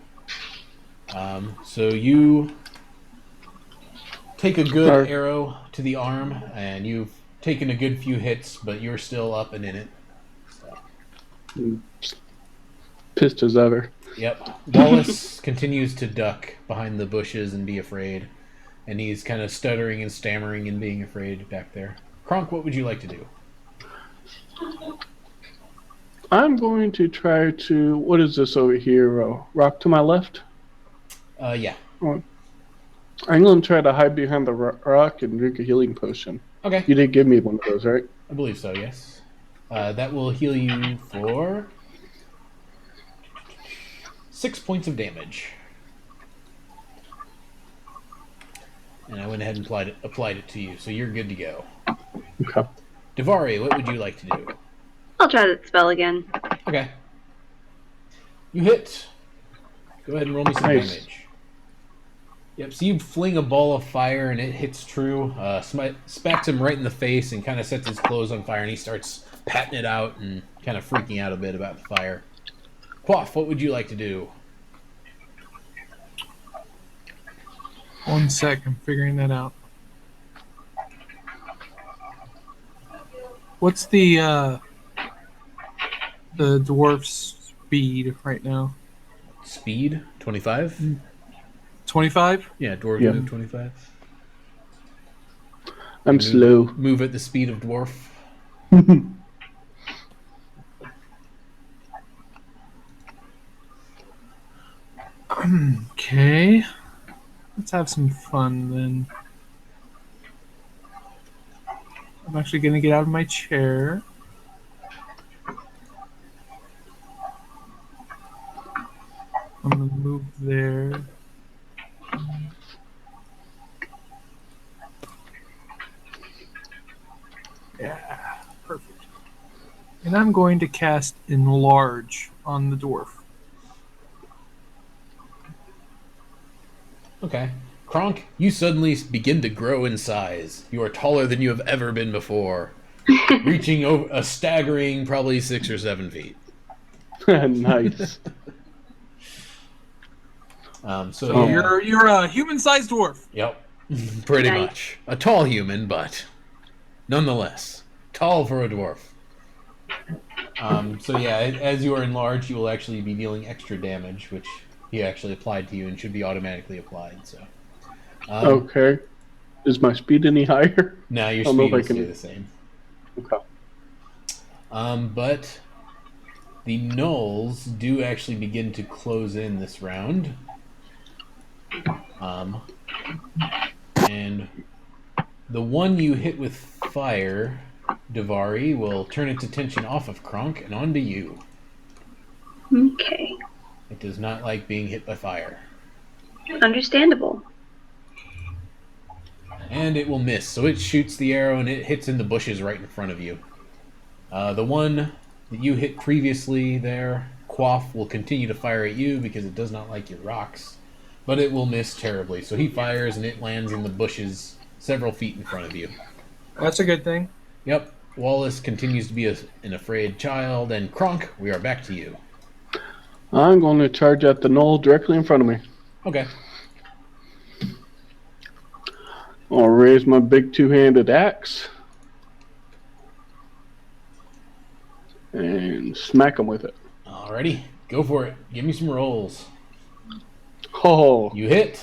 So you take a good arrow to the arm, and you've taken a good few hits, but you're still up and in it. So. Pissed as ever. Yep. Wallace continues to duck behind the bushes and be afraid. And he's kind of stuttering and stammering and being afraid back there. Kronk, what would you like to do? I'm going to try to... What is this over here? Rock to my left? Yeah. I'm going to try to hide behind the rock and drink a healing potion. Okay. You did give me one of those, right? I believe so, yes. That will heal you for 6 points of damage. And I went ahead and applied it to you, so you're good to go. Okay. Davari, what would you like to do? I'll try that spell again. Okay. You hit. Go ahead and roll me some Nice. damage. Yep, so you fling a ball of fire and it hits true, smacks him right in the face and kind of sets his clothes on fire, and he starts patting it out and kind of freaking out a bit about the fire. Quaff, what would you like to do? 1 sec, I'm figuring that out. What's the dwarf's speed right now? Speed, 25? 25? Yeah, dwarves Yeah. move 25. I'm They slow. move at the speed of dwarf. Okay. Let's have some fun then. I'm actually going to get out of my chair. I'm going to move there. Yeah, perfect. And I'm going to cast Enlarge on the dwarf. Okay. Kronk, you suddenly begin to grow in size. You are taller than you have ever been before, reaching a staggering probably 6 or 7 feet. Nice. So So yeah, you're a human-sized dwarf. yep, pretty Nice. much a tall human, but nonetheless tall for a dwarf. So yeah, as you are enlarged, you will actually be dealing extra damage, which he actually applied to you and should be automatically applied. So Okay. Is my speed any higher? now your I don't know speed if I will stay can. the same. Okay. But the gnolls do actually begin to close in this round. And the one you hit with fire, Davari, will turn its attention off of Kronk and onto you. Okay. It does not like being hit by fire. Understandable. And it will miss, so it shoots the arrow and it hits in the bushes right in front of you. The one that you hit previously there, Quaff, will continue to fire at you because it does not like your rocks, but it will miss terribly. So he fires and it lands in the bushes several feet in front of you. That's a good thing. Yep, Wallace continues to be an afraid child, and Kronk, we are back to you. I'm going to charge at the knoll directly in front of me. Okay. I'll raise my big two-handed axe and smack him with it. Alrighty, go for it. Give me some rolls. Oh, You hit.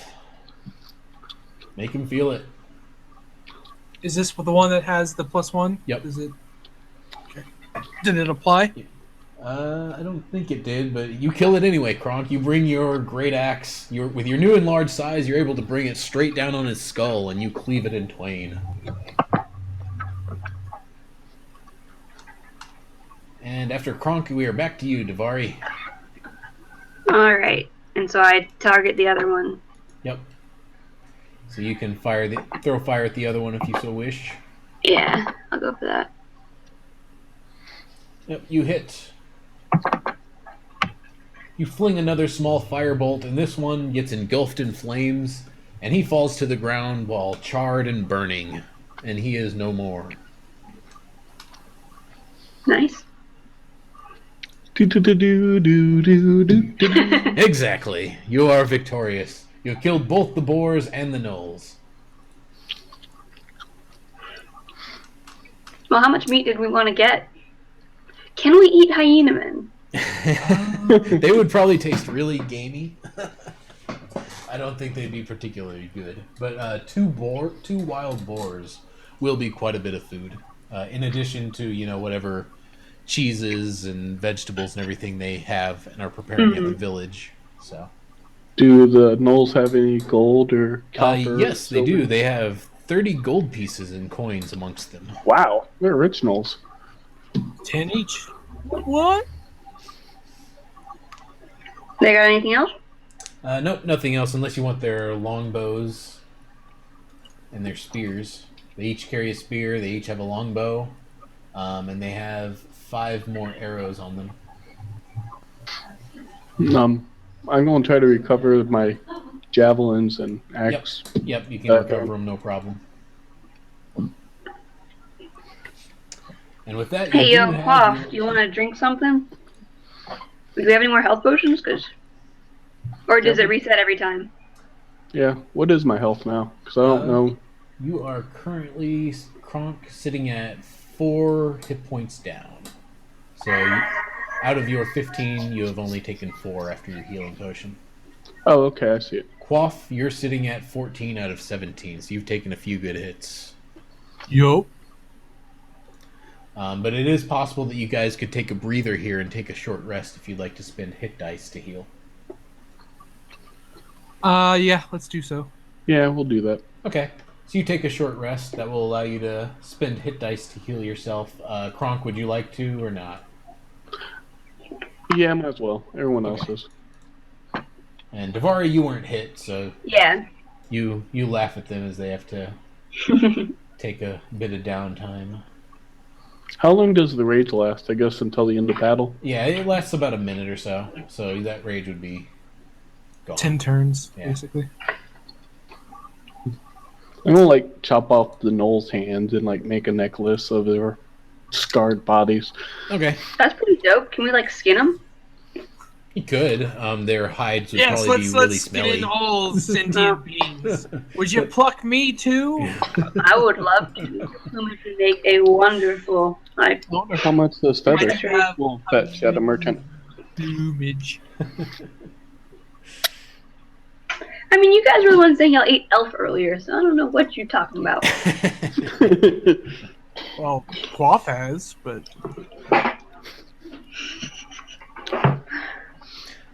Make him feel it. Is this the one that has the +1? Yep. Is it? Okay. Did it apply? I don't think it did, but you kill it anyway, Kronk. You bring your great axe. With your new enlarged size, you're able to bring it straight down on his skull, and you cleave it in twain. And after Kronk, we are back to you, Davari. All right. And so I target the other one. Yep. So you can throw fire at the other one if you so wish. Yeah, I'll go for that. Yep, you hit. You fling another small firebolt, and this one gets engulfed in flames, and he falls to the ground while charred and burning, and he is no more. Nice. Exactly. You are victorious. You have killed both the boars and the gnolls. Well, how much meat did we want to get? Can we eat hyena men? They would probably taste really gamey. I don't think they'd be particularly good. But two wild boars will be quite a bit of food. In addition to, whatever cheeses and vegetables and everything they have and are preparing at the village. So, do the gnolls have any gold or copper? yes, they silver? do. They have 30 gold pieces and coins amongst them. Wow, they're rich gnolls. 10 each. What? They got anything else? Nope, nothing else unless you want their longbows and their spears. They each carry a spear. They each have a longbow, and they have 5 more arrows on them. I'm going to try to recover my javelins and Yep. axe. Yep, you can recover them, no problem. And with that, you Hey, do have Quaff, your... do you want to drink something? Do we have any more health potions? Or Yeah, does it reset every time? yeah. What is my health now? Because I don't know. You are currently, Kronk, sitting at 4 hit points down. So out of your 15, you have only taken 4 after your healing potion. Oh, okay, I see it. Quaff, you're sitting at 14 out of 17, so you've taken a few good hits. Yup. But it is possible that you guys could take a breather here and take a short rest if you'd like to spend hit dice to heal. Yeah, let's do so. Yeah, we'll do that. Okay. So you take a short rest. That will allow you to spend hit dice to heal yourself. Kronk, would you like to or not? Yeah, might as well. Everyone else is. And Davari, you weren't hit, so Yeah. you laugh at them as they have to take a bit of downtime. How long does the rage last? I guess until the end of battle. Yeah, it lasts about a minute or so. So that rage would be gone. 10 turns, Yeah. basically. I'm gonna like chop off the Knoll's hands and like make a necklace of their scarred bodies. Okay. That's pretty dope. Can we, like, skin them? You could. Their hides would Yes, probably be really let's get smelly. in all sentient beings. Would you pluck me too? I would love to. Plumage would make a wonderful, like, I wonder how much those feathers Might have will fetch at a merchant. plumage. I mean, you guys were the ones saying y'all ate elf earlier, so I don't know what you're talking about. Well, Quaff has, but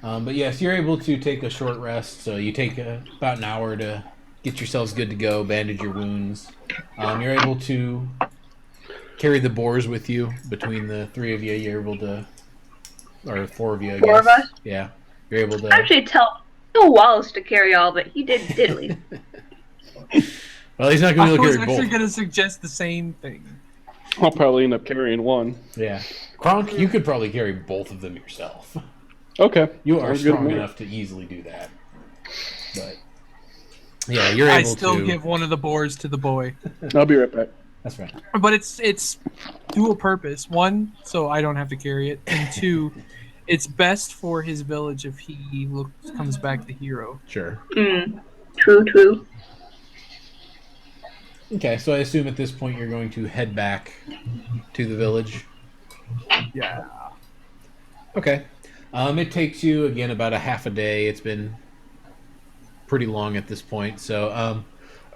But yes, you're able to take a short rest. So you take about an hour to get yourselves good to go, bandage your wounds. You're able to carry the boars with you. Between the 3 of you, you're able to, or 4 of you, I guess. 4 of us? Yeah, you're able to. Actually, tell Wallace to carry all, but he did diddly. Well, he's not going to I be able was to carry actually both. going to suggest the same thing. I'll probably end up carrying one. Yeah, Kronk, you could probably carry both of them yourself. Okay. You are Sounds good to strong me. enough to easily do that. But yeah, you're able I still to. give one of the boars to the boy, I'll be right back. That's right. but it's dual purpose. One, so I don't have to carry it, and two, it's best for his village if he comes back the hero. Sure. True. Okay, so I assume at this point you're going to head back to the village. Yeah. Okay. It takes you, again, about a half a day. It's been pretty long at this point. So,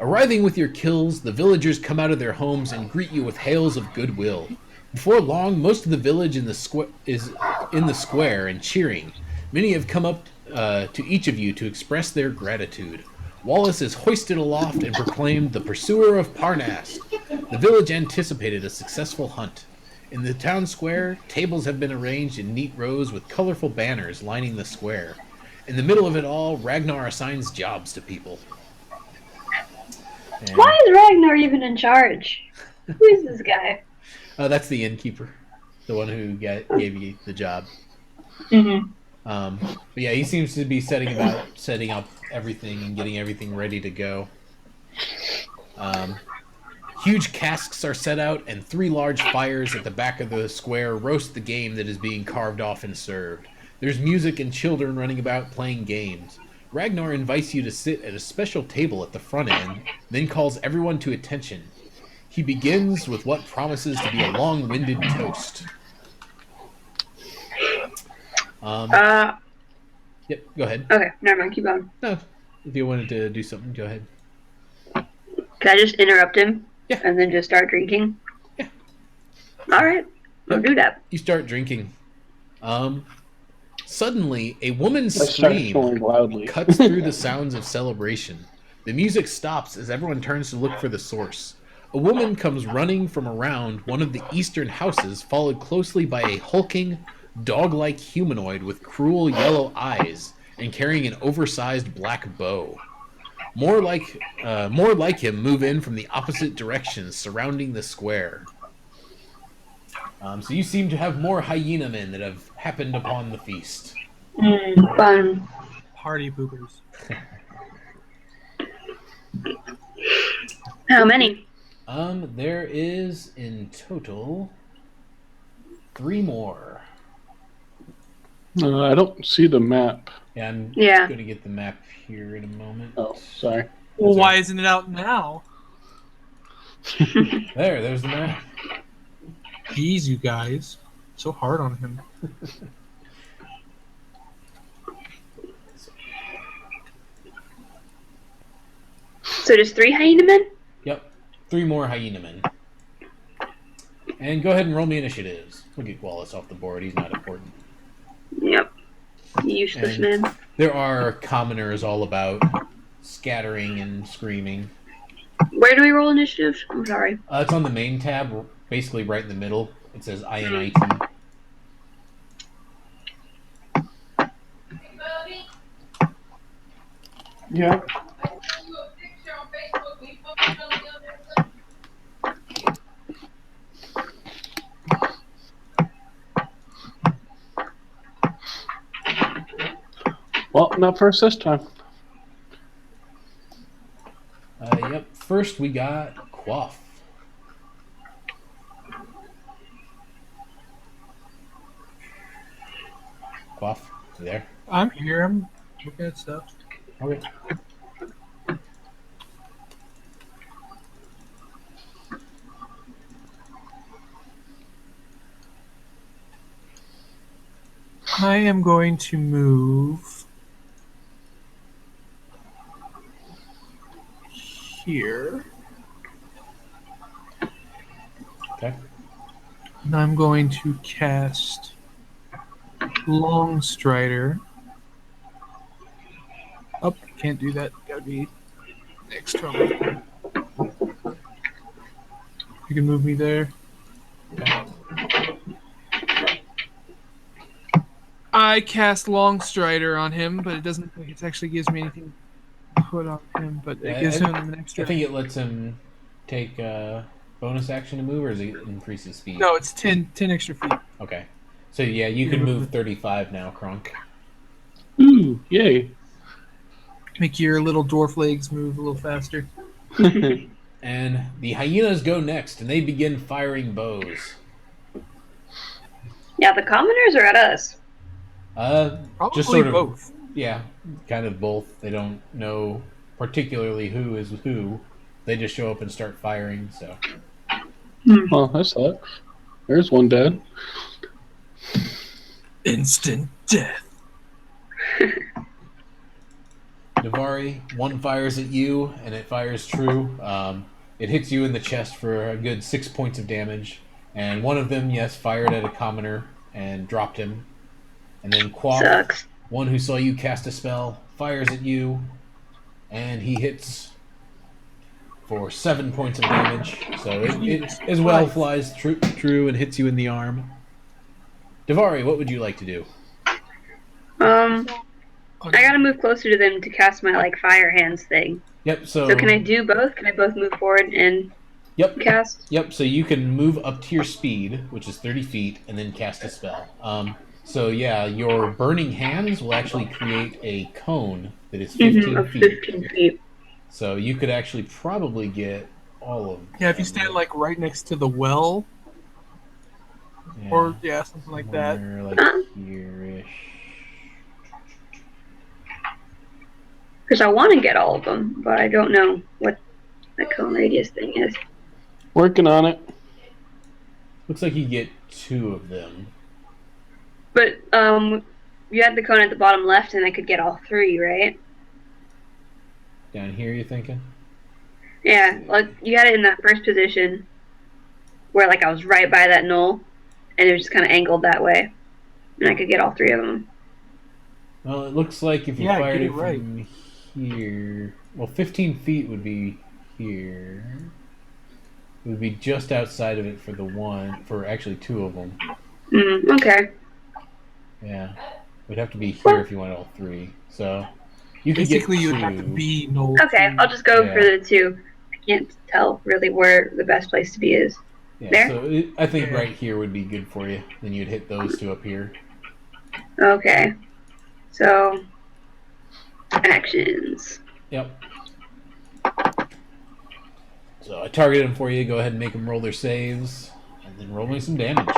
arriving with your kills, the villagers come out of their homes and greet you with hails of goodwill. Before long, most of the village is in the square and cheering. Many have come up to each of you to express their gratitude. Wallace is hoisted aloft and proclaimed the pursuer of Parnass. The village anticipated a successful hunt. In the town square, tables have been arranged in neat rows with colorful banners lining the square. In the middle of it all, Ragnar assigns jobs to people. And, Why is Ragnar even in charge? Who is this guy? that's the innkeeper, the one who gave you the job. Mm-hmm. But yeah, he seems to be setting up everything and getting everything ready to go. Huge casks are set out, and 3 large fires at the back of the square roast the game that is being carved off and served. There's music and children running about playing games. Ragnar invites you to sit at a special table at the front end, then calls everyone to attention. He begins with what promises to be a long-winded toast. Yep, go ahead. Okay, never mind, keep going. No, if you wanted to do something, go ahead. Can I just interrupt him? Yeah. And then just start drinking? Yeah. Alright, I'll do that. You start drinking. Suddenly, a woman's I start scream snoring loudly. cuts through the sounds of celebration. The music stops as everyone turns to look for the source. A woman comes running from around one of the eastern houses, followed closely by a hulking, dog-like humanoid with cruel yellow eyes and carrying an oversized black bow. More like him move in from the opposite directions surrounding the square. So you seem to have more hyena men that have happened upon the feast. Fun. party poopers. How many? There is in total 3 more. I don't see the map. Yeah, I'm Yeah. going to get the map here in a moment. Oh, sorry. Well, That's why right. isn't it out now? There's the map. Jeez, you guys. So hard on him. So just 3 hyena men? Yep, 3 more hyena men. And go ahead and roll me initiatives. We'll get Wallace off the board. He's not important. Yep. Useless And man. there are commoners all about, scattering and screaming. Where do we roll initiative? I'm sorry. It's on the main tab, basically right in the middle. It says INIT. Yeah. Well, not first this time. Yep, first we got Quaff. Quaff, you there? I'm here. I'm looking at stuff. Okay. I am going to move here. Okay. And I'm going to cast Long Strider. Oh, can't do that. Gotta be next to him. You can move me there. Okay. I cast Long Strider on him, but it doesn't. It actually gives me anything to put on him, but it gives him an extra. I think it lets him take a bonus action to move, or does it increase his speed? No, it's 10 extra feet. Okay. So yeah, you can move 35 now, Kronk. Ooh, yay. Make your little dwarf legs move a little faster. And the hyenas go next, and they begin firing bows. Yeah, the commoners are at us. Probably Just sort of both. Yeah, kind of both. They don't know particularly who is who. They just show up and start firing. So Well, that sucks. There's one dead. Instant death. Navari, one fires at you, and it fires true. It hits you in the chest for a good 6 points of damage. And one of them, yes, fired at a commoner and dropped him. And then Quaff, Sucks. one who saw you cast a spell, fires at you, and he hits for 7 points of damage. So it as well flies true and hits you in the arm. Davari, what would you like to do? I gotta move closer to them to cast my like fire hands thing. Yep. So can I do both? Can I both move forward and cast? Yep. So you can move up to your speed, which is 30 feet, and then cast a spell. So yeah, your burning hands will actually create a cone that is 15 feet. 15 feet. So you could actually probably get all of them. Yeah, if you stand like right next to the well, or something like that. Like here-ish. Because I want to get all of them, but I don't know what the cone radius thing is. Working on it. Looks like you get 2 of them. But you had the cone at the bottom left, and I could get all 3, right? Down here, you thinking? Yeah, like you had it in that first position, where like I was right by that knoll, and it was just kind of angled that way, and I could get all 3 of them. Well, it looks like if you fired it from here, well, 15 feet would be here. It would be just outside of it for the one, for actually 2 of them. Okay. Yeah, it would have to be here if you want all 3. So you could basically get 2. you would have to be no. Okay, I'll just go for the 2. I can't tell really where the best place to be is. Yeah, there? So I think right here would be good for you. Then you'd hit those 2 up here. Okay. So Actions. Yep. So I targeted him for you. Go ahead and make them roll their saves, and then roll me some damage.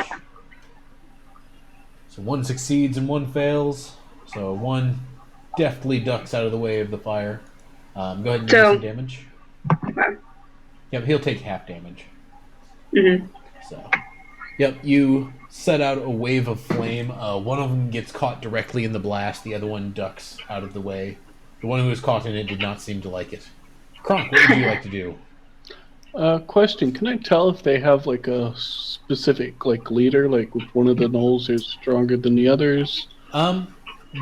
So one succeeds and one fails. So one deftly ducks out of the way of the fire. Go ahead and give me some So, damage. okay. Yep, he'll take half damage. Mm-hmm. So, yep, you set out a wave of flame. One of them gets caught directly in the blast. The other one ducks out of the way. The one who was caught in it did not seem to like it. Kronk, what would you like to do? Question: can I tell if they have like a specific like leader, like if one of the gnolls is stronger than the others?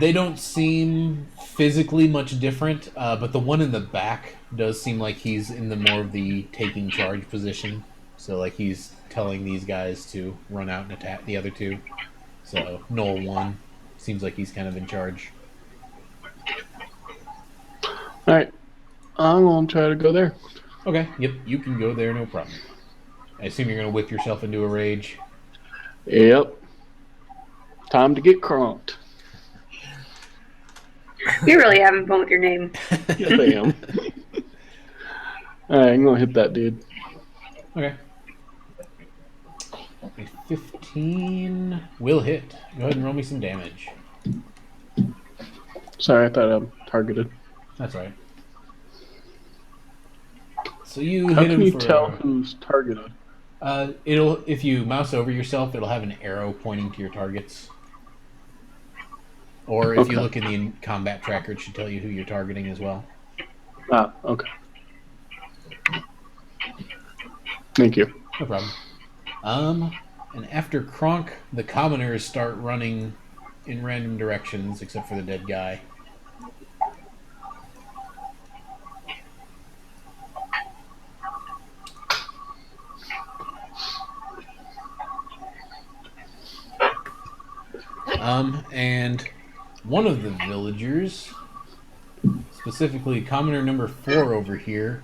They don't seem physically much different, but the one in the back does seem like he's in the more of the taking charge position. So like he's telling these guys to run out and attack the other two. So Noel 1 seems like he's kind of in charge. All right, I'm gonna try to go there. Okay, yep, you can go there, no problem. I assume you're gonna whip yourself into a rage. Yep. Time to get crunked. You're really having fun with your name. Yes, I am. All right, I'm gonna hit that dude. Okay. A 15 will hit. Go ahead and roll me some damage. Sorry, I thought I'm targeted. That's right. So you How hit can him you for. tell who's targeted? It'll if you mouse over yourself, it'll have an arrow pointing to your targets. Or if you Okay. look in the combat tracker, it should tell you who you're targeting as well. Ah, okay. Thank you. No problem. And after Kronk, the commoners start running in random directions, except for the dead guy. And one of the villagers, specifically commoner number 4 over here,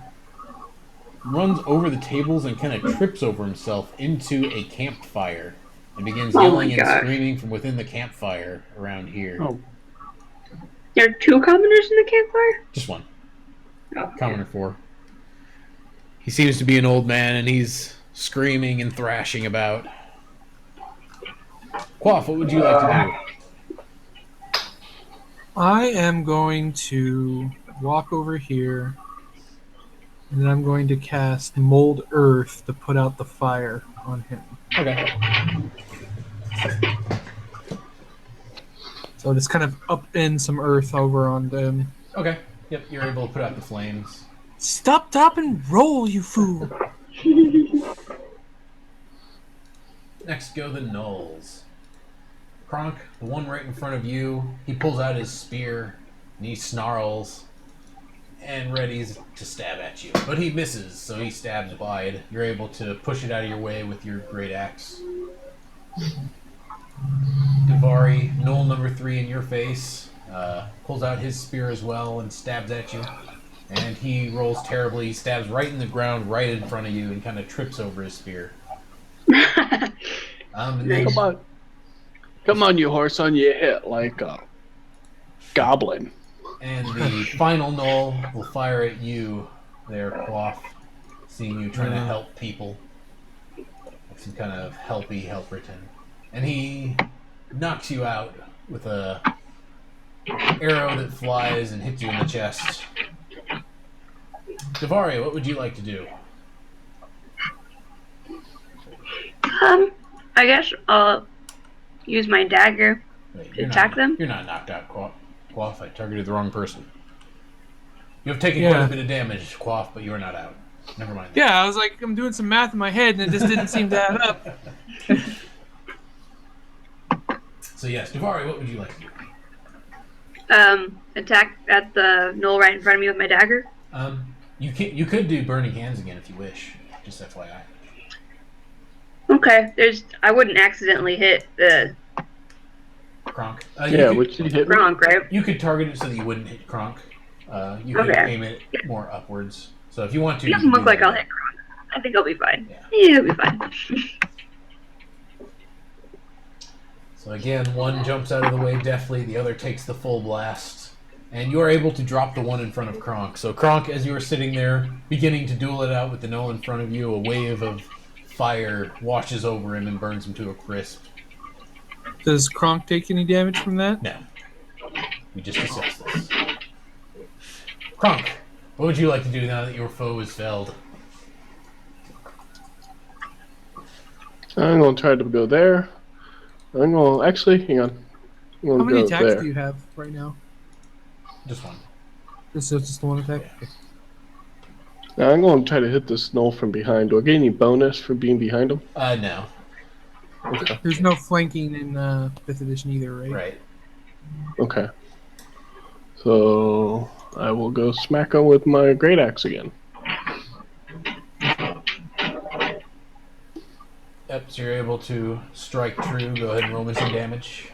runs over the tables and kind of trips over himself into a campfire and begins Oh my yelling and gosh. screaming from within the campfire around here. Oh, There are 2 commoners in the campfire? Just one. Oh, Commoner 4. He seems to be an old man and he's screaming and thrashing about. Quaff, what would you like to do? I am going to walk over here, and then I'm going to cast Mold Earth to put out the fire on him. Okay. So just kind of up in some earth over on them. Okay. Yep, you're able to put out the flames. Stop, tap, and roll, you fool! Next go the gnolls. Kronk, the one right in front of you, he pulls out his spear and he snarls and readies to stab at you. But he misses, so he stabs wide. You're able to push it out of your way with your great axe. Davari, Knoll number 3 in your face, pulls out his spear as well and stabs at you. And he rolls terribly. He stabs right in the ground, right in front of you, and kind of trips over his spear. And then, come on. Come on, you horse, on your hit like a goblin. and the final Knoll will fire at you there, Quaff, seeing you trying to help people. Like some kind of helpy Helperton. And he knocks you out with a arrow that flies and hits you in the chest. Davari, what would you like to do? I guess I'll use my dagger Wait, to attack them. You're not knocked out, Quaff. I targeted the wrong person. You have taken quite a bit of damage, Quaff, but you are not out. Never mind that. Yeah, I was like, I'm doing some math in my head, and it just didn't seem to add up. So yes, Davari, what would you like to do? Attack at the knoll right in front of me with my dagger. You could do burning hands again if you wish. Just FYI. Okay, I wouldn't accidentally hit the Kronk. Which you hit me. Gronk, right? You could target it so that you wouldn't hit Kronk. You could Okay. aim it more upwards. So if you want to, It you doesn't can look do like that. I'll hit Gronk. I think I'll be fine. Yeah. Yeah, it'll be fine. So again, one jumps out of the way deftly, the other takes the full blast, And you are able to drop the one in front of Kronk. So Kronk, as you are sitting there, beginning to duel it out with the gnoll in front of you, a wave of fire washes over him and burns him to a crisp. Does Kronk take any damage from that? No. We just discussed this. Kronk, what would you like to do now that your foe is felled? I'm going to try to go there. I'm going to actually, hang on. I'm going How to many go attacks there. do you have right now? Just one. Just the one attack? Yeah. Okay. Now I'm going to try to hit the snow from behind. Do I get any bonus for being behind him? No. Okay. There's no flanking in 5th edition either, right? Right. Okay. So I will go smack him with my great axe again. Yep, so you're able to strike true. Go ahead and roll me some damage.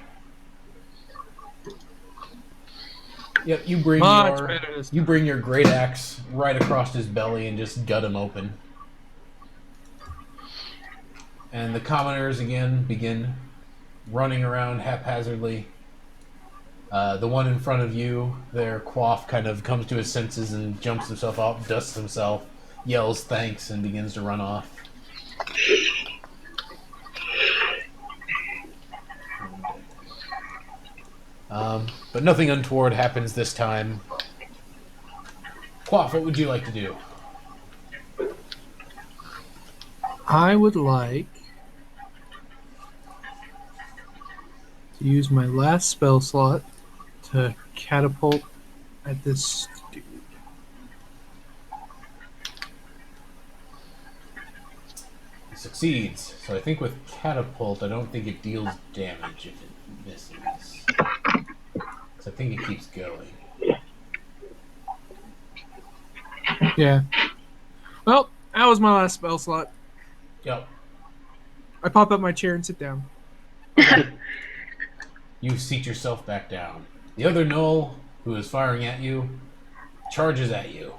Yep, you bring your great axe right across his belly and just gut him open. And the commoners again begin running around haphazardly. The one in front of you, their quaff kind of comes to his senses and jumps himself up, dusts himself, yells thanks, and begins to run off. But nothing untoward happens this time. Quaff, what would you like to do? I would like to use my last spell slot to catapult at this dude. It succeeds. So I think with catapult, I don't think it deals damage if it misses. Because I think it keeps going. Yeah. Well, that was my last spell slot. Yep. I pop up my chair and sit down. You seat yourself back down. The other gnoll, who is firing at you, charges at you.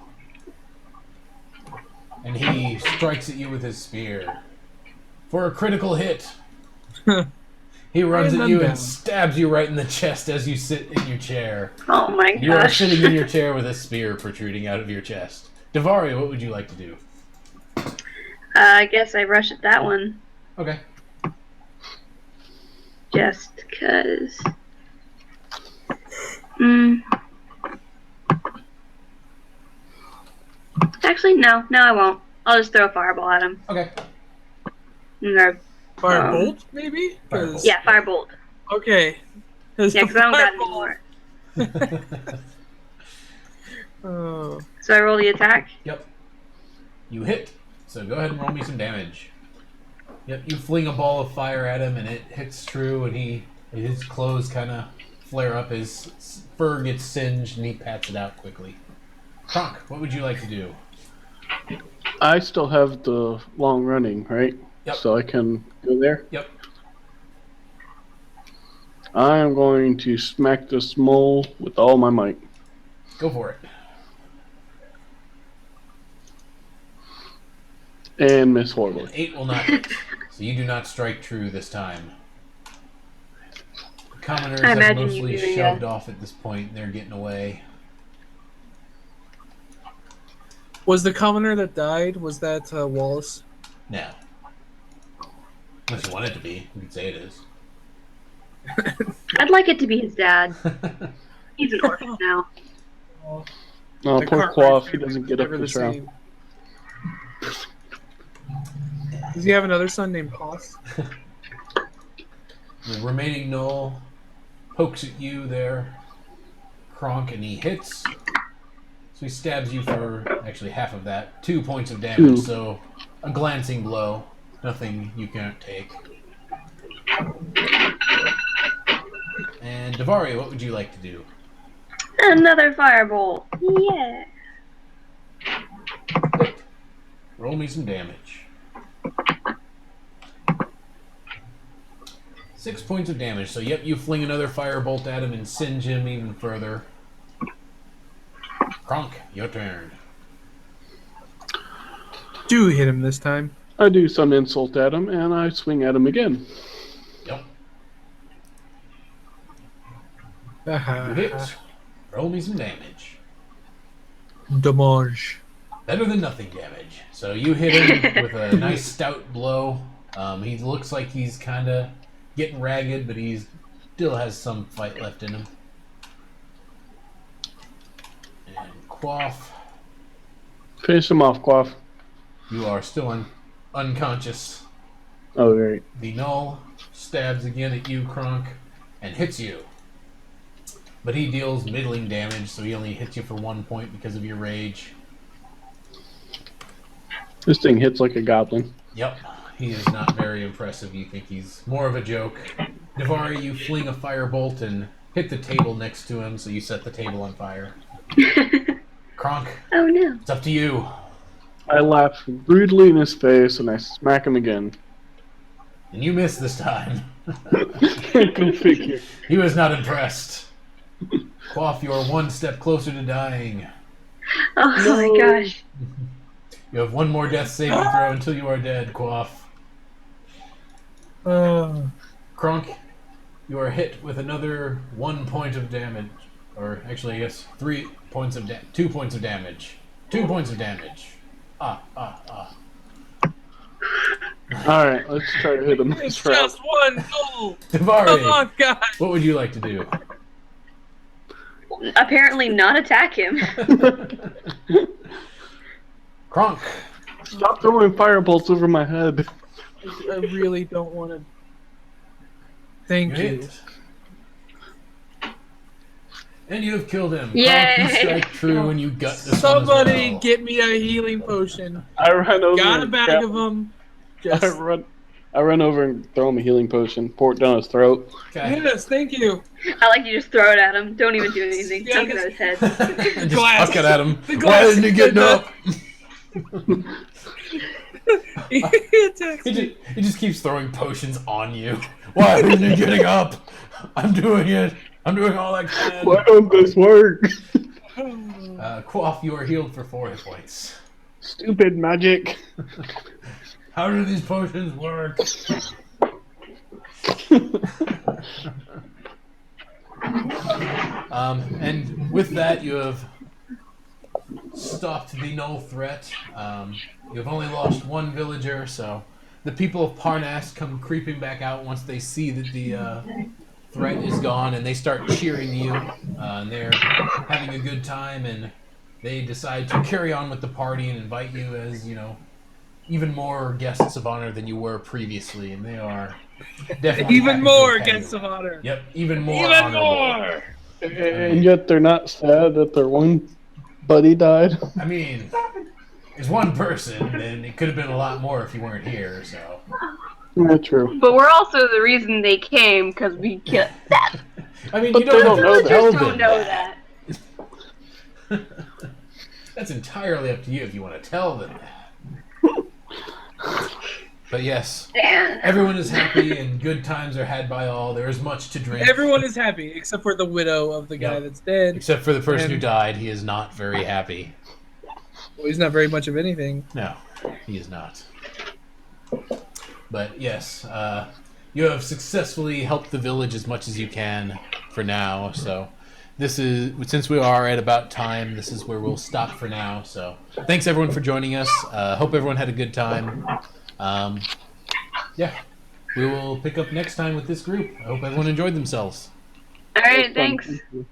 And he strikes at you with his spear. For a critical hit. He runs at you and stabs you right in the chest as you sit in your chair. Oh my You are gosh. sitting in your chair with a spear protruding out of your chest. Davari, what would you like to do? I guess I rush at that one. Okay. Just because. Actually, no, I won't. I'll just throw a fireball at him. Okay. No. Firebolt, maybe? 'Cause- Yeah, firebolt. Okay. Yeah, because I don't got any more. Oh. So I roll the attack. Yep. You hit. So go ahead and roll me some damage. Yep, you fling a ball of fire at him and it hits true and his clothes kind of flare up, his fur gets singed and he pats it out quickly. Kronk, what would you like to do? I still have the long running, right? Yep. So I can go there? Yep. I am going to smack this mole with all my might. Go for it. And miss horribly. 8 will not hit. So you do not strike true this time. The commoners I have imagine mostly you doing shoved that. off at this point. They're getting away. Was the commoner that died, was that Wallace? No. Unless you want it to be. You could say it is. I'd like it to be his dad. He's an orphan now. Oh, The poor Cartwright Quaff, he family doesn't was get up never this the round. same. Does he have another son named Hoss? The remaining gnoll pokes at you there, Kronk, and he hits. So he stabs you for actually half of that. 2 points of damage, 2. so a glancing blow. Nothing you can't take. And Davari, what would you like to do? Another firebolt. Yeah. Roll me some damage. 6 points of damage. So, yep, you fling another firebolt at him and singe him even further. Kronk, your turn. Do hit him this time. I do some insult at him, and I swing at him again. Yep, you Uh-huh. hit. Roll me some damage. Damage. Better than nothing damage. So you hit him with a nice stout blow. He looks like he's kind of getting ragged, but he still has some fight left in him. And Quaff, Finish him off, Quaff. you are still unconscious. Oh, great. The Null stabs again at you, Kronk, and hits you. But he deals middling damage, so he only hits you for 1 point because of your rage. This thing hits like a goblin. Yep, he is not very impressive. You think he's more of a joke. Davari, you fling a firebolt and hit the table next to him, so you set the table on fire. Kronk, Oh no. it's up to you. I laugh brutally in his face and I smack him again. And you missed this time. Go figure. He was not impressed. Quaff, you are one step closer to dying. Oh No. my gosh. You have one more death saving throw until you are dead, Quaff. Kronk, you are hit with another 1 point of damage. Or actually, I guess 3 points of 2 points of damage. 2 points of damage. Alright, let's try to hit him. It's just one goal. Come Davari, on, guys. what would you like to do? Apparently not attack him. Kronk, Stop throwing firebolts over my head. I really don't want to. Thank you you. hit. And you have killed him. Yay! Kronk, you strike true and you gut this Somebody one as well. get me a healing potion. I run over. Got a and bag grab- of them. I Just run over and throw him a healing potion. Pour it down his throat. Okay. yes, thank you. I like you just throw it at him. Don't even do anything. Yeah, Chuck it at his head. Just Glass. huck it at him. The Why glass isn't he getting did up? He He just keeps throwing potions on you. Why isn't he getting up? I'm doing it. I'm doing all I can. Why don't this work? Quaff, you are healed for 4 hit points. Stupid magic. How do these potions work? And with that, you have stopped the null threat. You have only lost 1 villager, so the people of Parnas come creeping back out once they see that the threat is gone, and they start cheering you. And they're having a good time, and they decide to carry on with the party and invite you as, even more guests of honor than you were previously, and they are definitely even happy more to have guests you. of honor. Yep, even more Even honorable. more. And yet they're not sad that their one buddy died. I mean, it's one person, and it could have been a lot more if you weren't here, so. Yeah, true. But we're also the reason they came because we killed that. I mean, But you don't they have don't to know tell that. them Don't know that. That's entirely up to you if you want to tell them that. But yes, Damn. everyone is happy and good times are had by all. There is much to drink. Everyone is happy except for the widow of the guy Yep. that's dead. Except for the person who And- died. He is not very happy. Well, he's not very much of anything. No, he is not. But yes, you have successfully helped the village as much as you can for now. So this is, since we are at about time, this is where we'll stop for now. So thanks everyone for joining us. Hope everyone had a good time. Yeah, we will pick up next time with this group. I hope everyone enjoyed themselves. All right, thanks. Thank you.